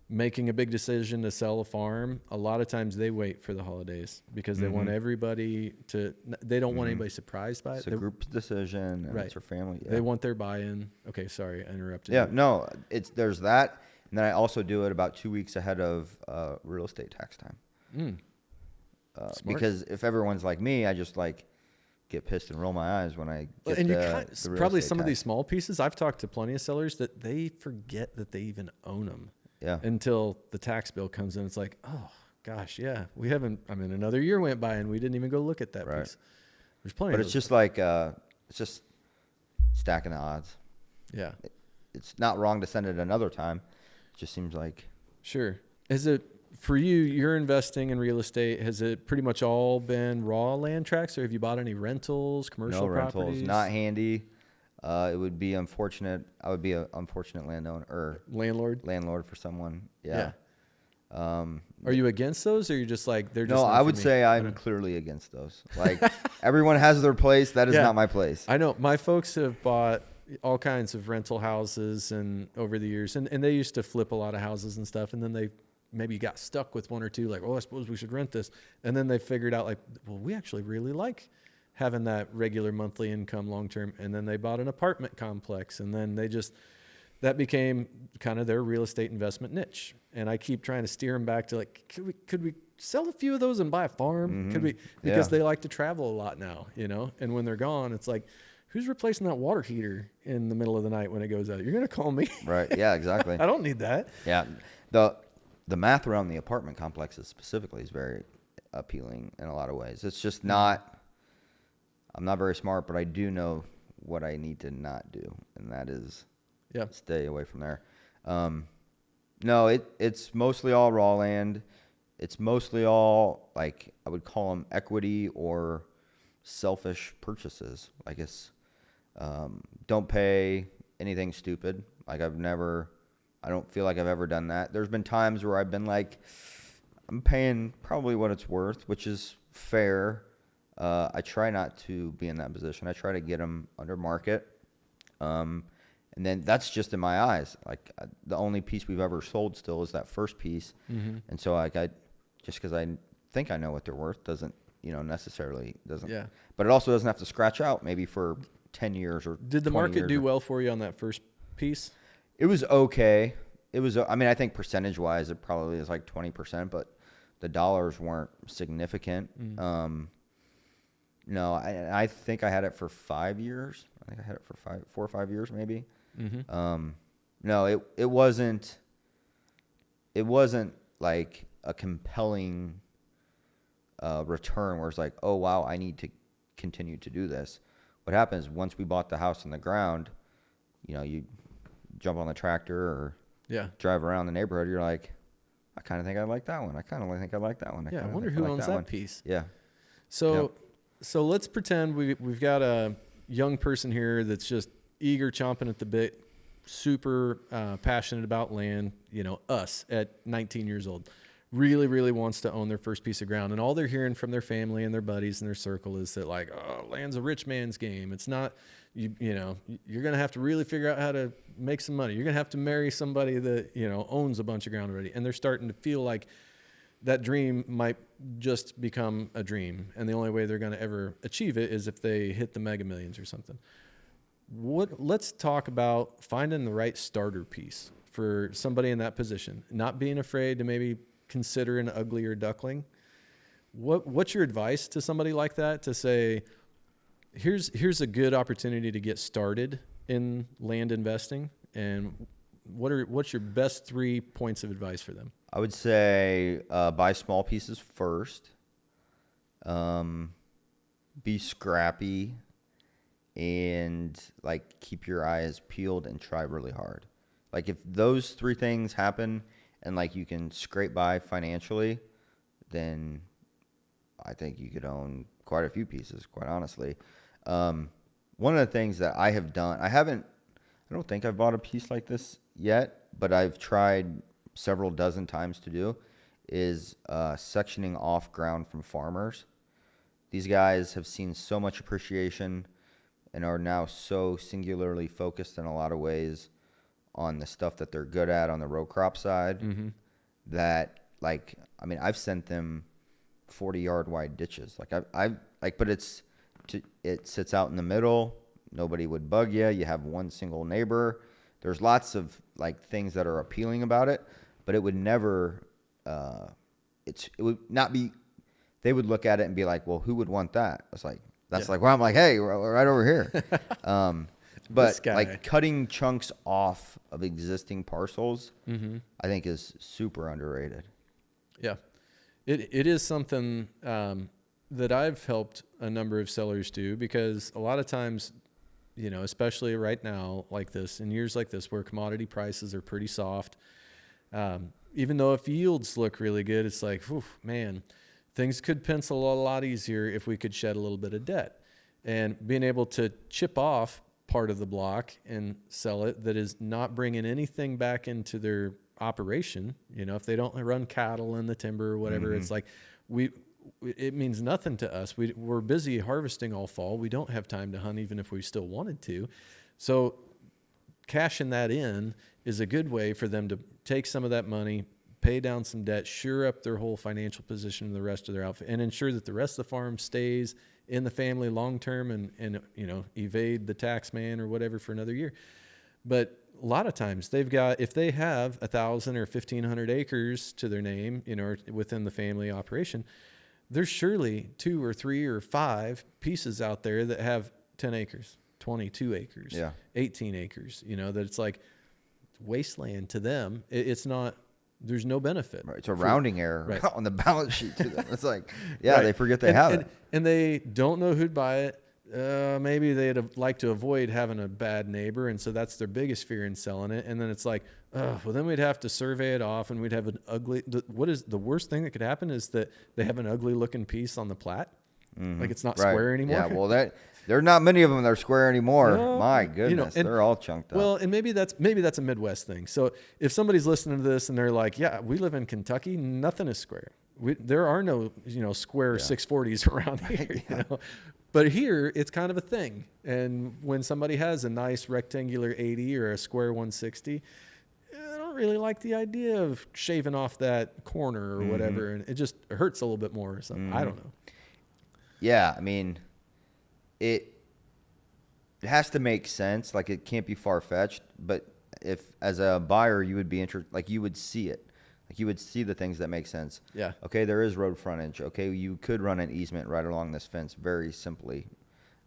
making a big decision to sell a farm, a lot of times they wait for the holidays because they want everybody to, they don't want anybody surprised by it. It's a group decision, and it's their family. Yeah. They want their buy-in. Okay, sorry, I interrupted. Yeah, you. no, there's that. And then I also do it about 2 weeks ahead of real estate tax time. Because if everyone's like me, I just get pissed and roll my eyes when I get and the real probably estate some tax. of these small pieces, I've talked to plenty of sellers that they forget that they even own them. Yeah. Until the tax bill comes in. It's like, oh gosh, yeah, we haven't, another year went by and we didn't even go look at that piece. There's plenty But of it's those. just it's just stacking the odds. Yeah. It's not wrong to send it another time. It just seems like. Sure. Is it, for you, you're investing in real estate, has it pretty much all been raw land tracts, or have you bought any rentals, commercial properties? No rentals, not handy. It would be unfortunate. I would be an unfortunate landowner or landlord for someone. Yeah. Are you against those, or you're just like, they're just no? not I for would me? say I'm clearly against those. Like everyone has their place. That is not my place. I know my folks have bought all kinds of rental houses and over the years, and they used to flip a lot of houses and stuff, and then they maybe got stuck with one or two, like, oh, I suppose we should rent this, and then they figured out, like, well, we actually really like having that regular monthly income long term, and then they bought an apartment complex, and then that became kind of their real estate investment niche. And I keep trying to steer them back to, like, could we sell a few of those and buy a farm? Could we? Because they like to travel a lot now, and when they're gone, it's like, who's replacing that water heater in the middle of the night when it goes out? You're going to call me. Right. Yeah, exactly. I don't need that. Yeah. The math around the apartment complexes specifically is very appealing in a lot of ways. It's just not, I'm not very smart, but I do know what I need to not do, and that is stay away from there. No, it's mostly all raw land. It's mostly all, like, I would call them equity or selfish purchases. I guess don't pay anything stupid. Like I don't feel like I've ever done that. There's been times where I've been like, I'm paying probably what it's worth, which is fair. I try not to be in that position. I try to get them under market. And then that's just in my eyes. Like the only piece we've ever sold still is that first piece. And so just because I think I know what they're worth doesn't, necessarily doesn't. Yeah. But it also doesn't have to scratch out maybe for 10 years or 20 years. Did the market do well for you on that first piece? It was okay. I think percentage wise, it probably is like 20%, but the dollars weren't significant. No, I think I had it for 5 years. I think I had it for 4 or 5 years maybe. No, it wasn't like a compelling return where it's like, oh wow, I need to continue to do this. What happens once we bought the house in the ground, you jump on the tractor or drive around the neighborhood, you're like, I kind of think I like that one. I kind of think I like that one. I wonder who owns that piece. Yeah. So let's pretend we've got a young person here that's just eager, chomping at the bit, super passionate about land, us at 19 years old. Really, really wants to own their first piece of ground. And all they're hearing from their family and their buddies and their circle is that, like, oh, land's a rich man's game. It's not, you're going to have to really figure out how to make some money. You're going to have to marry somebody that, owns a bunch of ground already. And they're starting to feel like that dream might just become a dream. And the only way they're going to ever achieve it is if they hit the mega millions or something. Let's talk about finding the right starter piece for somebody in that position, not being afraid to maybe consider an uglier duckling. What's your advice to somebody like that, to say, here's a good opportunity to get started in land investing, and what's your best 3 points of advice for them? I would say buy small pieces first. Be scrappy, and like keep your eyes peeled and try really hard. Like if those three things happen and like you can scrape by financially, then I think you could own quite a few pieces, quite honestly. One of the things that I have done, I don't think I've bought a piece like this yet, but I've tried several dozen times to do, is sectioning off ground from farmers. These guys have seen so much appreciation and are now so singularly focused in a lot of ways on the stuff that they're good at on the row crop side, that like, I mean, I've sent them 40-yard wide ditches. Like but it sits out in the middle. Nobody would bug you. You have one single neighbor. There's lots of like things that are appealing about it, but it would never, it would not be, they would look at it and be like, well, who would want that? It's like, that's like, well, I'm like, hey, we're right over here. But like cutting chunks off of existing parcels, I think is super underrated. Yeah, it is something that I've helped a number of sellers do, because a lot of times, you know, especially right now like this, in years like this where commodity prices are pretty soft, even though if yields look really good, it's like, whew, man, things could pencil a lot easier if we could shed a little bit of debt. And being able to chip off part of the block and sell it that is not bringing anything back into their operation. You know, if they don't run cattle in the timber or whatever, it's like it means nothing to us. We're busy harvesting all fall. We don't have time to hunt even if we still wanted to. So cashing that in is a good way for them to take some of that money, pay down some debt, shore up their whole financial position in the rest of their outfit, and ensure that the rest of the farm stays in the family long term, and you know, evade the tax man or whatever for another year. But a lot of times they've got, if they have 1,000 or 1,500 acres to their name, you know, within the family operation, there's surely 2 or 3 or 5 pieces out there that have 10 acres, 22 acres, 18 acres, you know, that it's like wasteland to them. It's not, there's no benefit. Right. It's a rounding error on the balance sheet to them. It's like, they forget they have it. And they don't know who'd buy it. Maybe they'd like to avoid having a bad neighbor, and so that's their biggest fear in selling it. And then it's like, well, then we'd have to survey it off, and we'd have an ugly. What is the worst thing that could happen is that they have an ugly looking piece on the plat, like it's not square anymore. Yeah, well, there are not many of them that are square anymore. No, my goodness, you know, they're all chunked up. Well, and maybe that's a Midwest thing. So if somebody's listening to this and they're like, yeah, we live in Kentucky, nothing is square. There are no, you know, square 640s around here. You know. But here, it's kind of a thing. And when somebody has a nice rectangular 80 or a square 160, I don't really like the idea of shaving off that corner or whatever. And it just hurts a little bit more or something. I don't know. Yeah, I mean, it has to make sense. Like, it can't be far-fetched. But if, as a buyer, you would be interested, like, you would see it. Like, you would see the things that make sense. Yeah. Okay, there is road frontage. Okay, you could run an easement right along this fence very simply.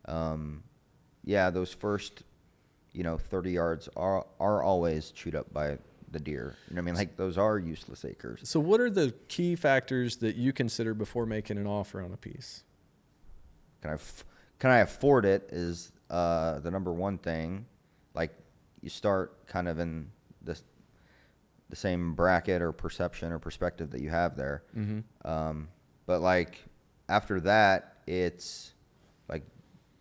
Yeah, those first, 30 yards are always chewed up by the deer. You know what I mean? Like, those are useless acres. So what are the key factors that you consider before making an offer on a piece? Can I afford it is the number one thing. Like, you start kind of in the same bracket or perception or perspective that you have there. But like after that, it's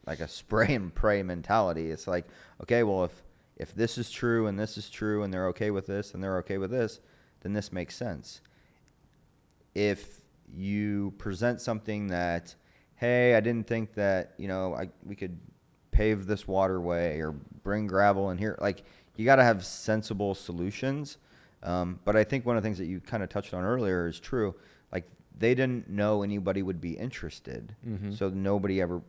like a spray and pray mentality. It's like, okay, well, if this is true and this is true and they're okay with this and they're okay with this, then this makes sense. If you present something that, hey, I didn't think that, we could pave this waterway or bring gravel in here. Like, you got to have sensible solutions. But I think one of the things that you kind of touched on earlier is true. Like, they didn't know anybody would be interested. So nobody ever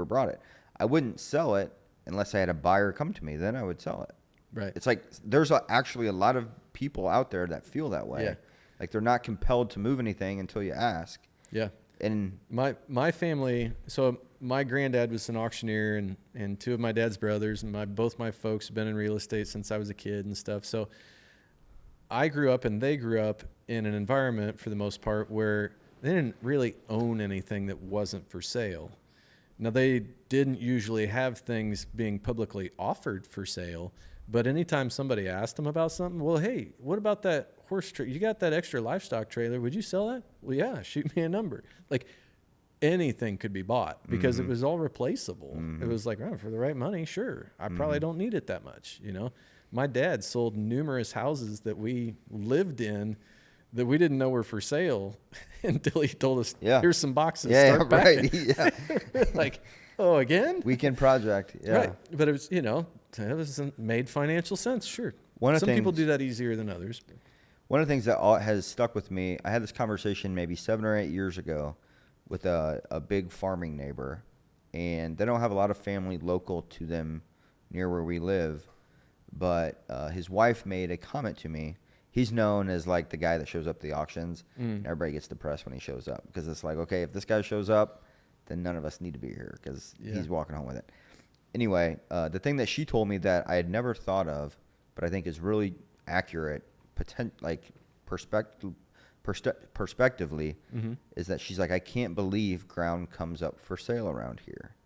brought it. I wouldn't sell it unless I had a buyer come to me. Then I would sell it. Right. It's like there's actually a lot of people out there that feel that way. Yeah. Like, they're not compelled to move anything until you ask. Yeah. And my family, so my granddad was an auctioneer, and two of my dad's brothers and both my folks have been in real estate since I was a kid and stuff. So I grew up and they grew up in an environment for the most part where they didn't really own anything that wasn't for sale. Now, they didn't usually have things being publicly offered for sale, but anytime somebody asked them about something, well, hey, what about that horse trailer? You got that extra livestock trailer. Would you sell that? Well, yeah, shoot me a number. Like anything could be bought because it was all replaceable. It was like, oh, for the right money, sure. I probably don't need it that much, you know? My dad sold numerous houses that we lived in that we didn't know were for sale until he told us, here's some boxes. Start right. Like, oh, again? Weekend project. Yeah. Right. But it was, you know, it made financial sense. Sure. Some people do that easier than others. One of the things that has stuck with me, I had this conversation maybe 7 or 8 years ago with a big farming neighbor, and they don't have a lot of family local to them near where we live, but his wife made a comment to me. He's known as like the guy that shows up at the auctions, and everybody gets depressed when he shows up because it's like, okay, if this guy shows up, then none of us need to be here because he's walking home with it. Anyway, the thing that she told me that I had never thought of, but I think is really accurate, perspectively, is that she's like, I can't believe ground comes up for sale around here.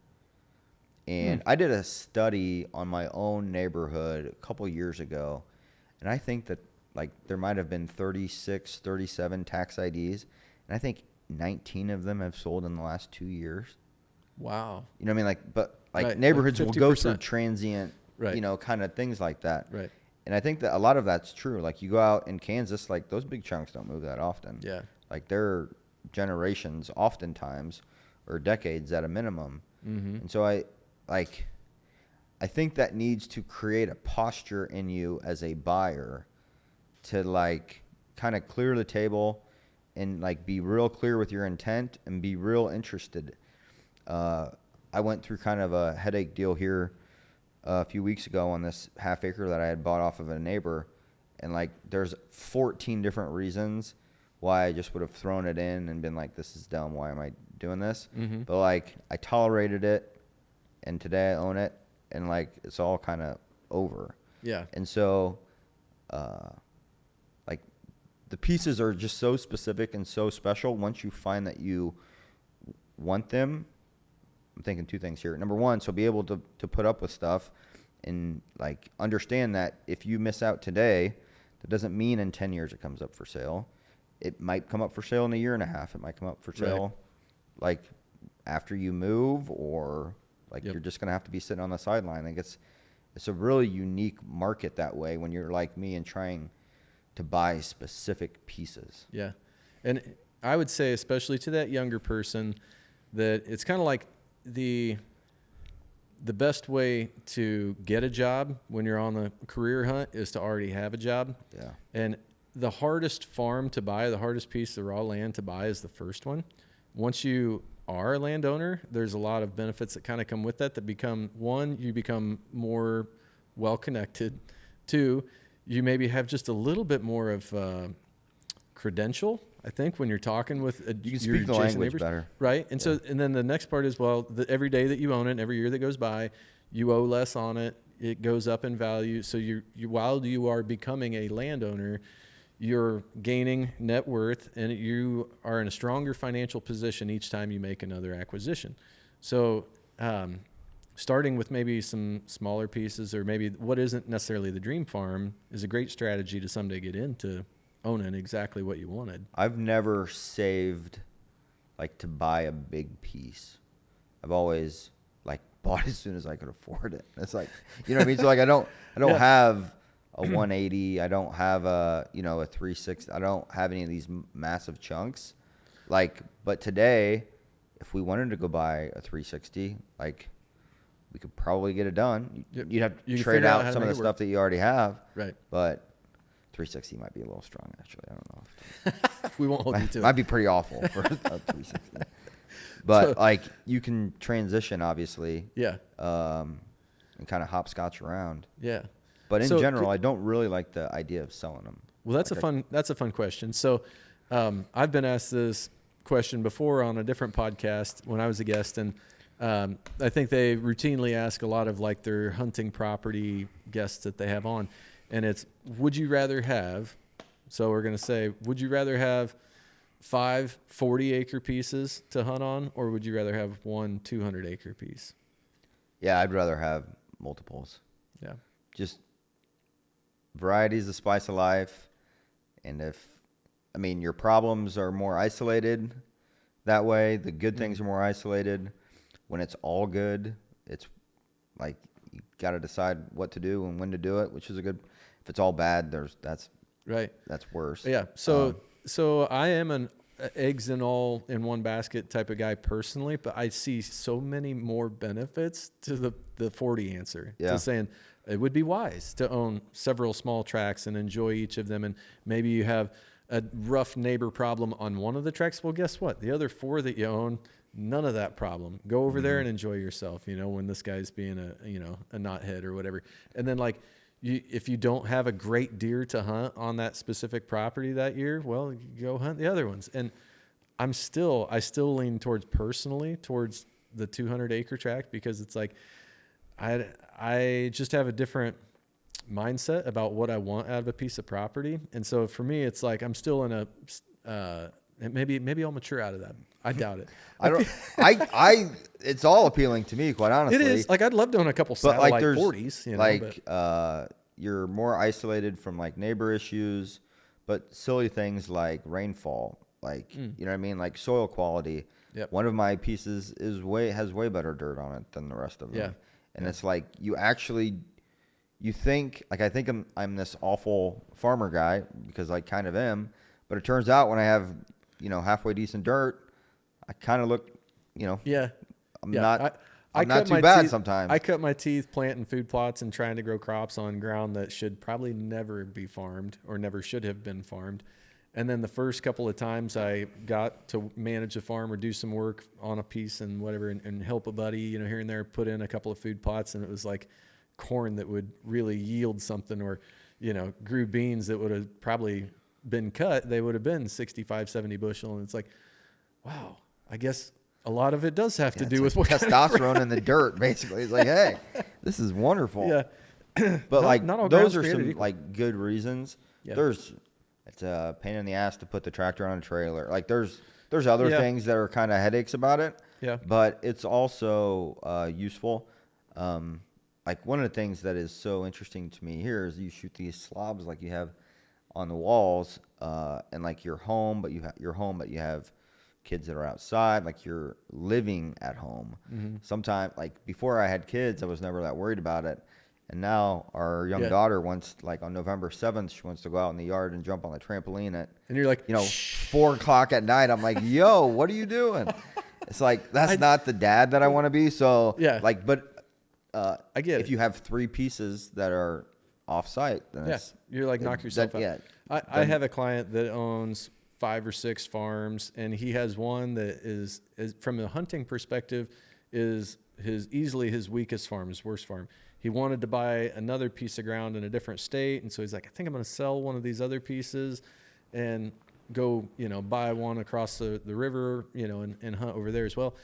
And I did a study on my own neighborhood a couple years ago, and I think that like there might have been 36, 37 tax IDs, and I think 19 of them have sold in the last 2 years. Wow. You know what I mean? Like, but like right. neighborhoods like will go through transient, right. you know, kind of things like that. Right. And I think that a lot of that's true. Like you go out in Kansas, like those big chunks don't move that often. Yeah. Like they're generations oftentimes or decades at a minimum. And so I think that needs to create a posture in you as a buyer to like kind of clear the table and like be real clear with your intent and be real interested. I went through kind of a headache deal here a few weeks ago on this half acre that I had bought off of a neighbor, and like there's 14 different reasons why I just would have thrown it in and been like, this is dumb, why am I doing this? But like I tolerated it, and today I own it, and like it's all kind of over. Yeah. And so like the pieces are just so specific and so special. Once you find that you want them, I'm thinking two things here. Number one, so be able to put up with stuff and like understand that if you miss out today, that doesn't mean in 10 years it comes up for sale. It might come up for sale in a year and a half. It might come up for sale like after you move, or like you're just going to have to be sitting on the sideline. I think it's a really unique market that way when you're like me and trying to buy specific pieces. Yeah. And I would say, especially to that younger person, that it's kind of like the best way to get a job when you're on the career hunt is to already have a job. Yeah. And the hardest farm to buy, the hardest piece of raw land to buy is the first one. Once you are a landowner, there's a lot of benefits that kind of come with that become, one, you become more well-connected. Two, you maybe have just a little bit more of credential, I think, when you're talking with you can speak the language neighbors, better, right? And so, and then the next part is, well, every day that you own it, and every year that goes by, you owe less on it. It goes up in value. So you while you are becoming a landowner, you're gaining net worth, and you are in a stronger financial position each time you make another acquisition. So starting with maybe some smaller pieces, or maybe what isn't necessarily the dream farm, is a great strategy to someday get into owning exactly what you wanted. I've never saved like to buy a big piece. I've always like bought as soon as I could afford it. It's like, you know what I mean? So like I don't have a 180. I don't have a 360. I don't have any of these massive chunks. Like, but today, if we wanted to go buy a 360, like we could probably get it done. You'd have to trade out some of the stuff that you already have. Right. But 360 might be a little strong, actually. I don't know. We won't hold you to it. Might be pretty awful for a 360. But like you can transition, obviously. Yeah. And kind of hopscotch around. Yeah. But in general, I don't really like the idea of selling them. Well, that's a fun question. So I've been asked this question before on a different podcast when I was a guest, and I think they routinely ask a lot of like their hunting property guests that they have on. And it's, would you rather have, so we're going to say, would you rather have 5 40-acre pieces to hunt on, or would you rather have one 200-acre piece? Yeah, I'd rather have multiples. Yeah. Just variety is the spice of life. And your problems are more isolated that way. The good things are more isolated. When it's all good, it's like you got to decide what to do and when to do it, which is a good. If it's all bad, that's right. That's worse. Yeah. So I am an eggs in all in one basket type of guy personally, but I see so many more benefits to the 40 answer. Yeah. To saying it would be wise to own several small tracts and enjoy each of them. And maybe you have a rough neighbor problem on one of the tracks. Well, guess what? The other 4 that you own, none of that problem. Go over there and enjoy yourself, when this guy's being a knothead or whatever. And then if you don't have a great deer to hunt on that specific property that year, well, you go hunt the other ones. And I still lean towards the 200-acre tract, because it's like I just have a different mindset about what I want out of a piece of property. And so for me, it's like I'm still in maybe I'll mature out of that. I doubt it. It's all appealing to me, quite honestly. It is. Like, I'd love to own a couple satellite 40s, you're more isolated from neighbor issues, but silly things like rainfall, you know what I mean? Like soil quality. Yep. One of my pieces has way better dirt on it than the rest of them. Yeah. And it's like, you think, I think I'm this awful farmer guy, because I kind of am, but it turns out when I have, halfway decent dirt, I kind of look, I'm not too bad sometimes. I cut my teeth planting food plots and trying to grow crops on ground that should probably never be farmed or never should have been farmed. And then the first couple of times I got to manage a farm or do some work on a piece and whatever, and help a buddy, here and there, put in a couple of food plots, and it was like corn that would really yield something, or, grew beans that would have probably been cut. They would have been 65, 70 bushel. And it's like, wow, I guess a lot of it does have to do with what testosterone in the dirt, basically. It's like, hey, this is wonderful. Yeah. But not all those are ground's some created good reasons. Yeah. It's a pain in the ass to put the tractor on a trailer. There's other things that are kind of headaches about it. Yeah. But it's also useful. One of the things that is so interesting to me here is you shoot these slobs like you have on the walls, and your home, but you have kids that are outside, you're living at home. Mm-hmm. Sometimes, before I had kids, I was never that worried about it. And now our young daughter wants, on November 7th, she wants to go out in the yard and jump on the trampoline at, and you're like, 4:00 at night. I'm like, yo, what are you doing? It's that's not the dad that I want to be. So I get if you have 3 pieces that are off site, then you're knock yourself out. Yeah. I have a client that owns 5 or 6 farms, and he has one that is from a hunting perspective, is easily his weakest farm, his worst farm. He wanted to buy another piece of ground in a different state, and so he's like, I think I'm going to sell one of these other pieces and go, buy one across the river, and hunt over there as well.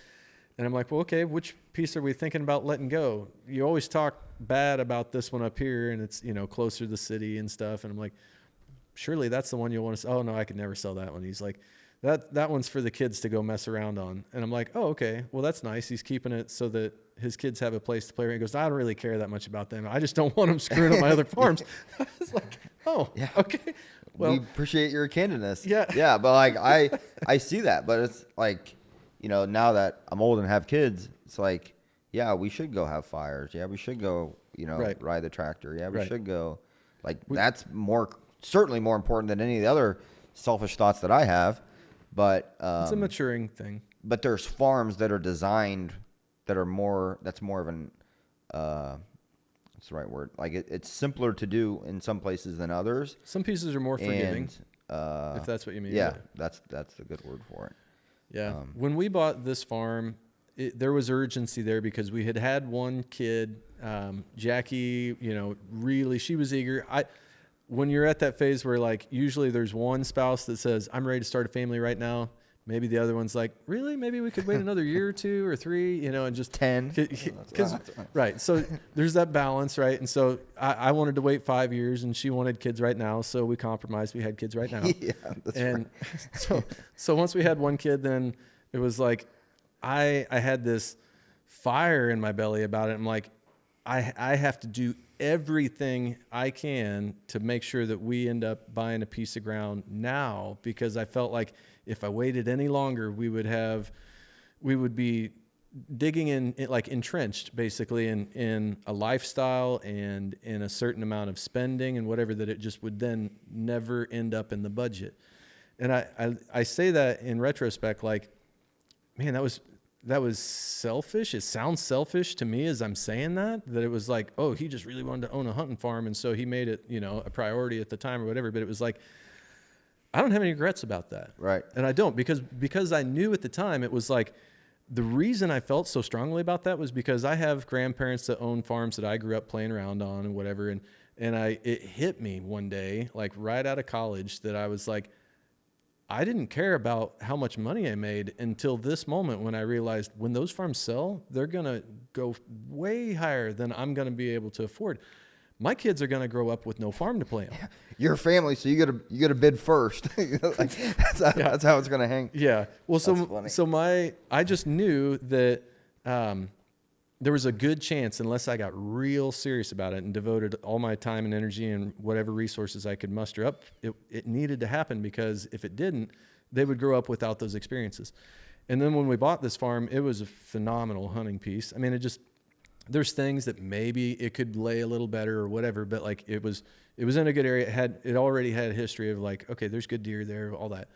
And I'm like, well, okay, which piece are we thinking about letting go? You always talk bad about this one up here, and it's, closer to the city and stuff. And I'm like, surely that's the one you'll want to sell. Oh, no, I could never sell that one. He's like, that one's for the kids to go mess around on. And I'm like, oh, okay, well, that's nice. He's keeping it so that his kids have a place to play. He goes, I don't really care that much about them. I just don't want them screwing up my other farms. I was like, oh, yeah, okay. Well, we appreciate your candidness. Yeah. Yeah, but I see that. But it's now that I'm old and have kids, it's we should go have fires. Yeah, we should go, ride the tractor. Yeah, we should go. That's certainly more important than any of the other selfish thoughts that I have. But it's a maturing thing. But there's farms that are designed that's more of an what's the right word? It's simpler to do in some places than others. Some pieces are more forgiving, if that's what you mean. Yeah, that's a good word for it. Yeah. When we bought this farm, there was urgency there because we had one kid, Jackie, really, she was eager. When you're at that phase where usually there's one spouse that says, I'm ready to start a family right now, Maybe the other one's like, really? Maybe we could wait another year or 2 or 3, you know, and just 10. Because right. So there's that balance, right? And so I wanted to wait 5 years, and she wanted kids right now. So we compromised. We had kids right now. Yeah, that's and right. so once we had one kid, then it was like I had this fire in my belly about it. I'm like, I have to do everything I can to make sure that we end up buying a piece of ground now, because I felt like if I waited any longer, we would be digging in, like entrenched basically in a lifestyle and in a certain amount of spending and whatever, that it just would then never end up in the budget. And I say that in retrospect, like, man, that was selfish. It sounds selfish to me as I'm saying that it was like, oh, he just really wanted to own a hunting farm, and so he made it, you know, a priority at the time or whatever. But it was like, I don't have any regrets about that. Right. And I don't, because I knew at the time, it was like, the reason I felt so strongly about that was because I have grandparents that own farms that I grew up playing around on and whatever. And it hit me one day, like right out of college, that I was like, I didn't care about how much money I made until this moment, when I realized when those farms sell, they're going to go way higher than I'm going to be able to afford. My kids are going to grow up with no farm to play on. Your family, so you got to bid first. Like, that's how it's going to hang. Yeah. Well, I just knew that there was a good chance, unless I got real serious about it and devoted all my time and energy and whatever resources I could muster up, it needed to happen, because if it didn't, they would grow up without those experiences. And then when we bought this farm, it was a phenomenal hunting piece. I mean, there's things that maybe it could lay a little better or whatever, but like it was in a good area. It already had a history of like, okay, there's good deer there, all that.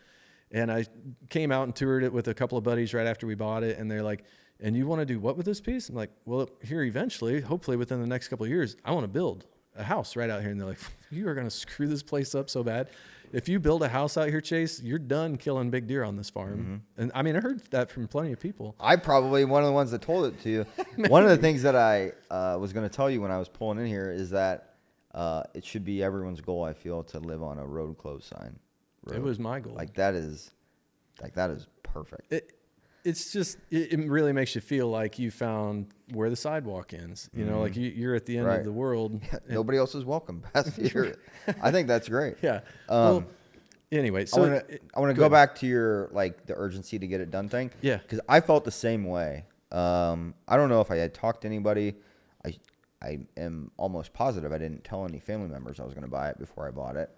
And I came out and toured it with a couple of buddies right after we bought it, and they're like, and you want to do what with this piece? I'm like, well, here eventually, hopefully within the next couple of years, I want to build a house right out here. And they're like, you are going to screw this place up so bad. If you build a house out here, Chase, you're done killing big deer on this farm. Mm-hmm. And I mean, I heard that from plenty of people. I probably one of the ones that told it to you. One of the things that I was going to tell you when I was pulling in here is that it should be everyone's goal, I feel, to live on a road closed sign. It was my goal. Like that is perfect. It's just, it really makes you feel like you found where the sidewalk ends. You know, like you're at the end of the world. Yeah, nobody else is welcome past here. I think that's great. Yeah. Well, anyway, so I want to go back to your, like, the urgency to get it done thing. Yeah. Because I felt the same way. I don't know if I had talked to anybody. I am almost positive I didn't tell any family members I was going to buy it before I bought it.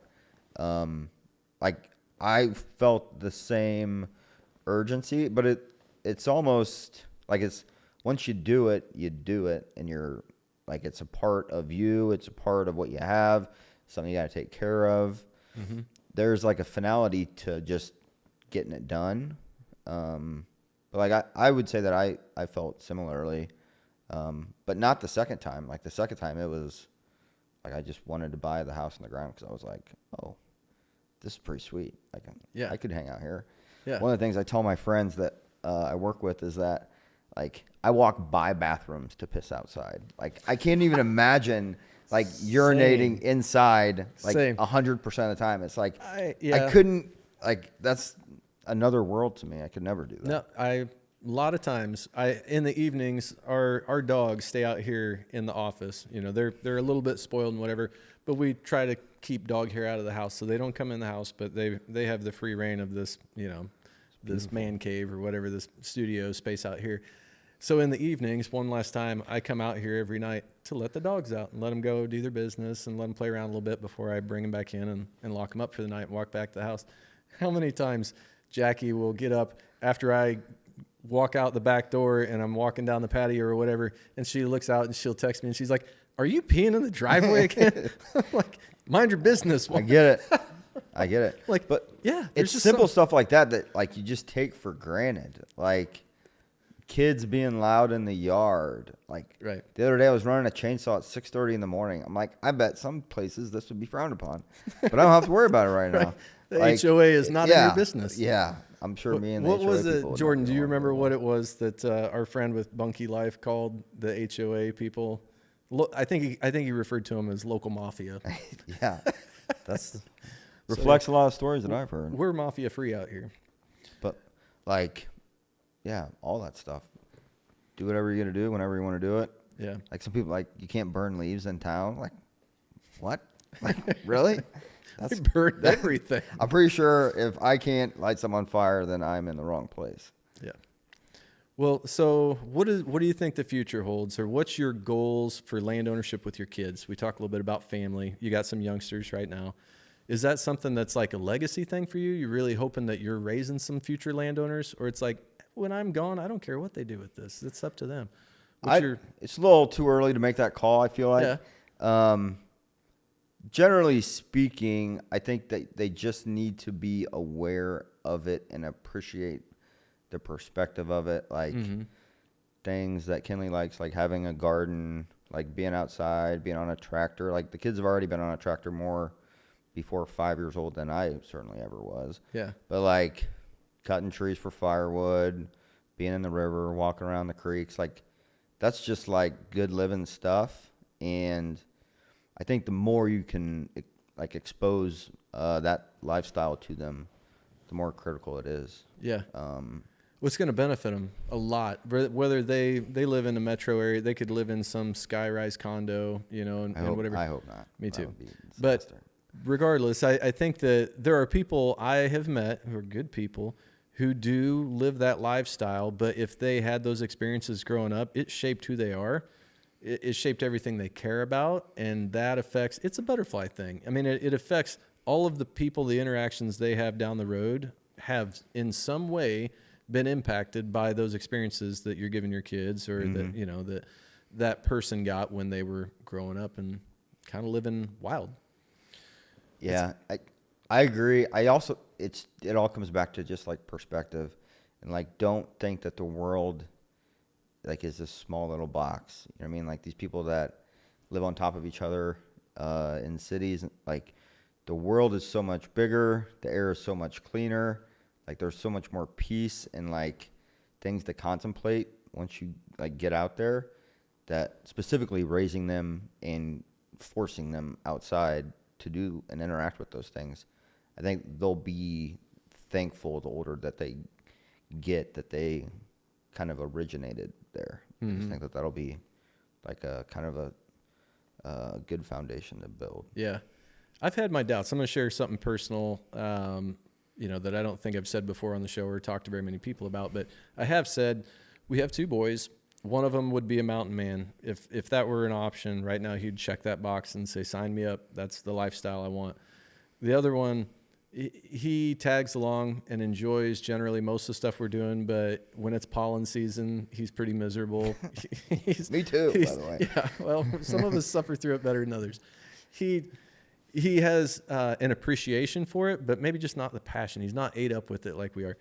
Like, I felt the same urgency, but it's almost like it's once you do it, and you're like, it's a part of you, it's a part of what you have, something you got to take care of. Mm-hmm. There's like a finality to just getting it done. But like I would say that I felt similarly, but not the second time. Like the second time, it was like I just wanted to buy the house on the ground because I was like, oh, this is pretty sweet. I could hang out here. Yeah. One of the things I tell my friends that I work with is that, like, I walk by bathrooms to piss outside. Like, I can't even imagine, like, urinating inside, like, 100% of the time. It's like, I couldn't, like, that's another world to me. I could never do that. No, a lot of times, in the evenings, our dogs stay out here in the office. You know, they're a little bit spoiled and whatever, but we try to keep dog hair out of the house, so they don't come in the house, but they have the free reign of this, you know, this man cave or whatever, this studio space out here. So in the evenings, one last time, I come out here every night to let the dogs out and let them go do their business and let them play around a little bit before I bring them back in and lock them up for the night and walk back to the house. How many times Jackie will get up after I walk out the back door and I'm walking down the patio or whatever, and she looks out and she'll text me and she's like, "Are you peeing in the driveway again?" I'm like, mind your business. I get it. Like, but yeah, it's simple stuff like that like you just take for granted. Like kids being loud in the yard. Like the other day I was running a chainsaw at 6:30 in the morning. I'm like, I bet some places this would be frowned upon, but I don't have to worry about it right now. The HOA is not in your business. Yeah. I'm sure me and the what HOA was it, people Jordan? Do you remember what it was that our friend with Bunky Life called the HOA people? I think he referred to them as local mafia. Yeah, that's reflects a lot of stories that I've heard. We're mafia free out here. But like, yeah, all that stuff. Do whatever you're going to do whenever you want to do it. Yeah. Like some people, like, you can't burn leaves in town. Like, what? Like, really? They burned everything. I'm pretty sure if I can't light something on fire, then I'm in the wrong place. Yeah. Well, so what do you think the future holds, or what's your goals for land ownership with your kids? We talked a little bit about family. You got some youngsters right now. Is that something that's like a legacy thing for you? You're really hoping that you're raising some future landowners, or it's like, when I'm gone, I don't care what they do with this. It's up to them. It's a little too early to make that call, I feel like. Yeah. Generally speaking, I think that they just need to be aware of it and appreciate the perspective of it. Like things that Kinley likes, like having a garden, like being outside, being on a tractor. Like the kids have already been on a tractor more before 5 years old than I certainly ever was. Yeah. But like cutting trees for firewood, being in the river, walking around the creeks, like that's just like good living stuff. And I think the more you can like expose that lifestyle to them, the more critical it is. Yeah. What's going to benefit them a lot, whether they live in a metro area, they could live in some sky-rise condo, and whatever. I hope not. Me too. But regardless, I think that there are people I have met who are good people who do live that lifestyle, but if they had those experiences growing up, it shaped who they are. It shaped everything they care about, and that affects, it's a butterfly thing. I mean, it affects all of the people, the interactions they have down the road have in some way been impacted by those experiences that you're giving your kids, or that person got when they were growing up and kind of living wild. Yeah, I agree. I also, it all comes back to just like perspective, and like, don't think that the world like is this small little box. You know what I mean? Like these people that live on top of each other in cities, like the world is so much bigger, the air is so much cleaner, like there's so much more peace and like things to contemplate once you like get out there, that specifically raising them and forcing them outside to do and interact with those things, I think they'll be thankful the older that they get that they kind of originated there. I just think that that'll be like a kind of a good foundation to build. Yeah. I've had my doubts. I'm going to share something personal, that I don't think I've said before on the show or talked to very many people about, but I have said we have two boys. One of them would be a mountain man. If that were an option right now, he'd check that box and say, sign me up. That's the lifestyle I want. The other one, he tags along and enjoys generally most of the stuff we're doing, but when it's pollen season, he's pretty miserable. Me too, by the way. Yeah, well, some of us suffer through it better than others. He has an appreciation for it, but maybe just not the passion. He's not ate up with it like we are.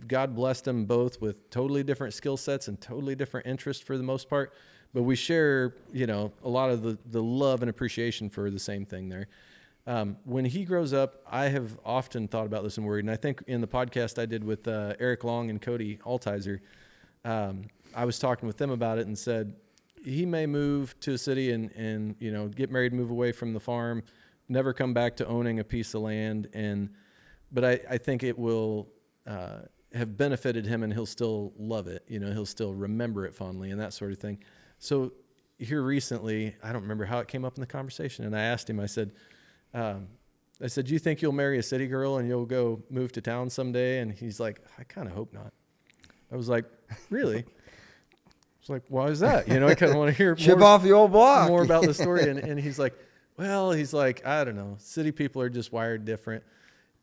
God blessed them both with totally different skill sets and totally different interests for the most part, but we share, a lot of the love and appreciation for the same thing there. When he grows up, I have often thought about this and worried, and I think in the podcast I did with Eric Long and Cody Altizer, I was talking with them about it and said he may move to a city and get married, move away from the farm, never come back to owning a piece of land, but I think it will have benefited him, and he'll still love it. He'll still remember it fondly and that sort of thing. So here recently, I don't remember how it came up in the conversation, and I asked him, I said, do you think you'll marry a city girl and you'll go move to town someday? And he's like, I kind of hope not. I was like, really? It's like, why is that? I kind of want to hear Chip off the old block. more about the story. And he's like, I don't know. City people are just wired different.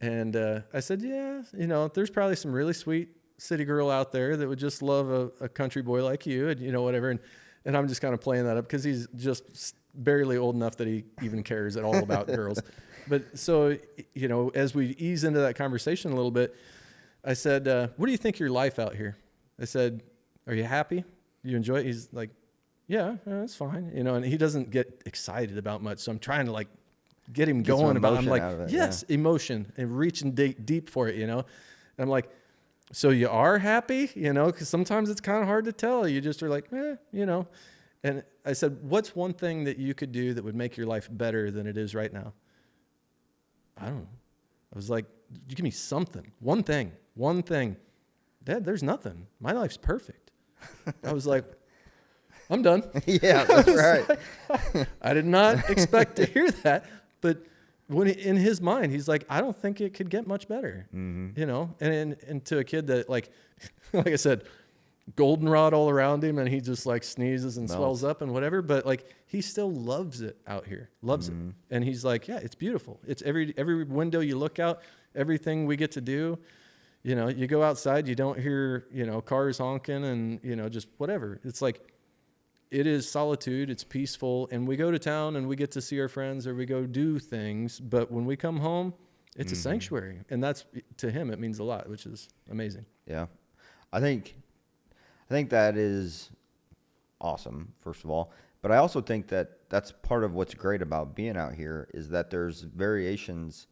And I said, yeah, there's probably some really sweet city girl out there that would just love a country boy like you, and whatever. And I'm just kind of playing that up because he's just barely old enough that he even cares at all about girls. But so, as we ease into that conversation a little bit, I said, what do you think of your life out here? I said, are you happy? You enjoy it? He's like, yeah, that's fine. And he doesn't get excited about much. So I'm trying to like get him going about it. I'm like, yes, yeah. Emotion, and reaching deep for it, And I'm like, so you are happy, because sometimes it's kind of hard to tell. You just are like, And I said, what's one thing that you could do that would make your life better than it is right now? I don't know. I was like, you give me something, one thing. Dad, there's nothing. My life's perfect. I was like, I'm done. Yeah, that's right. Like, I did not expect to hear that, but in his mind, he's like, I don't think it could get much better, you know? And to a kid that like I said, goldenrod all around him, and he just like sneezes and swells up and whatever, but like he still loves it out here, loves it. And he's like, yeah, it's beautiful. It's every window you look out, everything we get to do. You know, you go outside, you don't hear, you know, cars honking and, you know, just whatever. It's like, it is solitude. It's peaceful. And we go to town and we get to see our friends or we go do things. But when we come home, it's a sanctuary. And that's, to him, it means a lot, which is amazing. Yeah. I think that is awesome, first of all. But I also think that that's part of what's great about being out here is that there's variations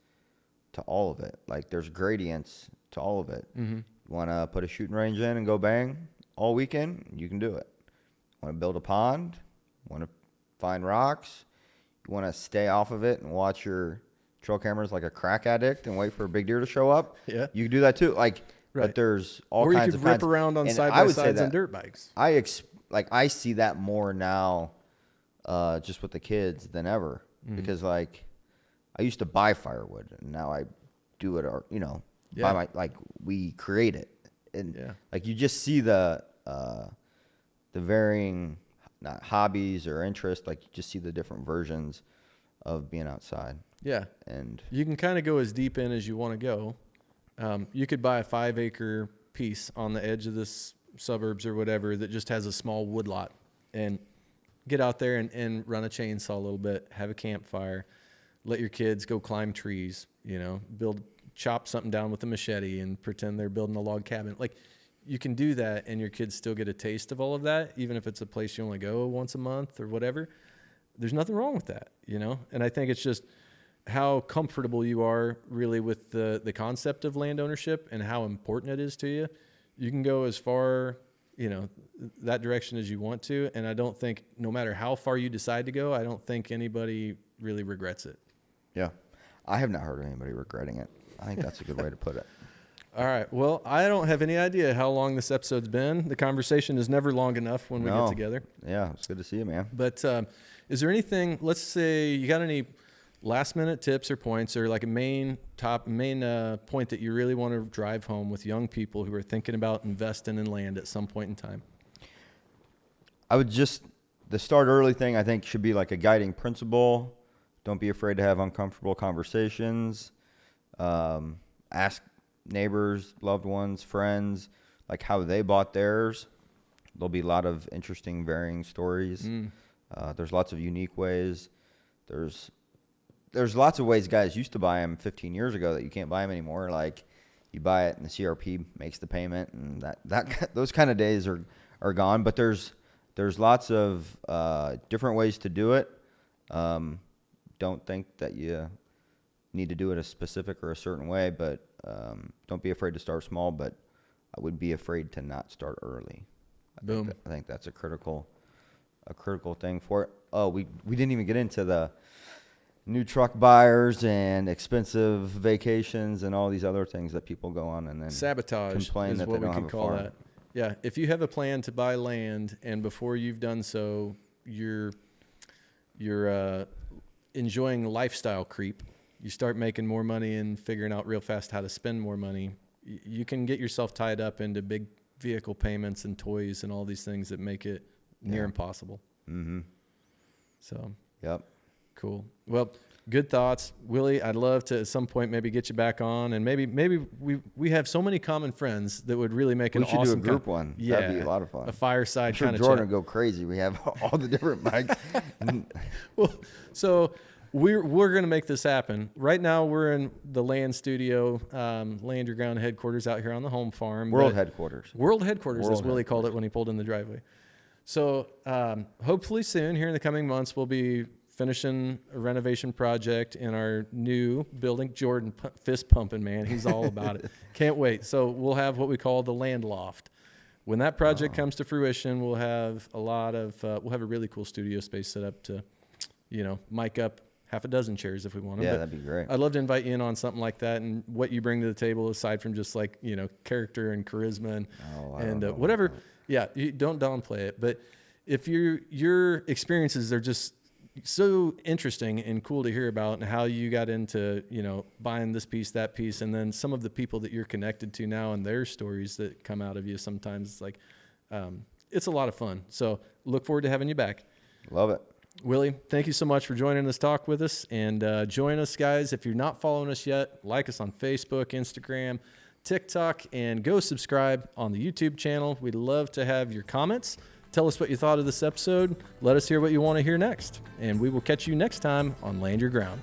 to all of it. Like there's gradients to all of it. You want to put a shooting range in and go bang all weekend, you can do it. Want to build a pond, want to find rocks, you want to stay off of it and watch your trail cameras like a crack addict and wait for a big deer to show up. Yeah, you can do that too. Like, right. But there's all or kinds of Or you could rip around on side-by-sides and dirt bikes. I see that more now, just with the kids than ever because like I used to buy firewood and now I do it or buy we create it and like you just see the varying not hobbies or interests, like you just see the different versions of being outside. Yeah. And you can kind of go as deep in as you want to go. You could buy a 5-acre piece on the edge of this suburbs or whatever that just has a small wood lot and get out there and run a chainsaw a little bit, have a campfire, let your kids go climb trees, chop something down with a machete and pretend they're building a log cabin. Like, you can do that and your kids still get a taste of all of that, even if it's a place you only go once a month or whatever. There's nothing wrong with that, And I think it's just how comfortable you are really with the concept of land ownership and how important it is to you. You can go as far, that direction as you want to. And I don't think, no matter how far you decide to go, I don't think anybody really regrets it. Yeah. I have not heard of anybody regretting it. I think that's a good way to put it. All right. Well, I don't have any idea how long this episode's been. The conversation is never long enough when we get together. Yeah, it's good to see you, man. But is there anything, let's say you got any last minute tips or points or like a main point that you really want to drive home with young people who are thinking about investing in land at some point in time? I would the start early thing I think should be like a guiding principle. Don't be afraid to have uncomfortable conversations. Ask neighbors, loved ones, friends, like how they bought theirs. There'll be a lot of interesting varying stories. There's lots of unique ways. There's lots of ways guys used to buy them 15 years ago that you can't buy them anymore. Like you buy it and the CRP makes the payment and that those kind of days are gone. But there's lots of different ways to do it. Don't think that you need to do it a specific or a certain way, but don't be afraid to start small, but I would be afraid to not start early. I think that's a critical thing for it. Oh, we didn't even get into the new truck buyers and expensive vacations and all these other things that people go on and then sabotage complain is that what they we don't can have a call farm. that. Yeah, if you have a plan to buy land and before you've done so, you're enjoying lifestyle creep. You start making more money and figuring out real fast how to spend more money. You can get yourself tied up into big vehicle payments and toys and all these things that make it near impossible. So, yep. Cool. Well, good thoughts. Willie, I'd love to at some point maybe get you back on, and maybe we have so many common friends that would really make an awesome... We should do a group one. Yeah. That'd be a lot of fun. A fireside kind of chat. Jordan would go crazy. We have all the different bikes. Well, so we're going to make this happen. Right now we're in the land studio, Land Your Ground headquarters out here on the home farm. World headquarters, as Willie called it when he pulled in the driveway. So hopefully soon, here in the coming months, we'll be finishing a renovation project in our new building. Jordan fist pumping, man. He's all about it. Can't wait. So we'll have what we call the land loft. When that project comes to fruition, we'll have a really cool studio space set up to, mic up half a dozen chairs if we want them. Yeah, But that'd be great. I'd love to invite you in on something like that, and what you bring to the table aside from just like, character and charisma and whatever. Yeah, you don't downplay it. But if your experiences are just so interesting and cool to hear about, and how you got into, buying this piece, that piece, and then some of the people that you're connected to now and their stories that come out of you sometimes, it's like, it's a lot of fun. So look forward to having you back. Love it. Willie, thank you so much for joining this talk with us, and join us, guys. If you're not following us yet, like us on Facebook, Instagram, TikTok, and go subscribe on the YouTube channel. We'd love to have your comments. Tell us what you thought of this episode. Let us hear what you want to hear next. And we will catch you next time on Land Your Ground.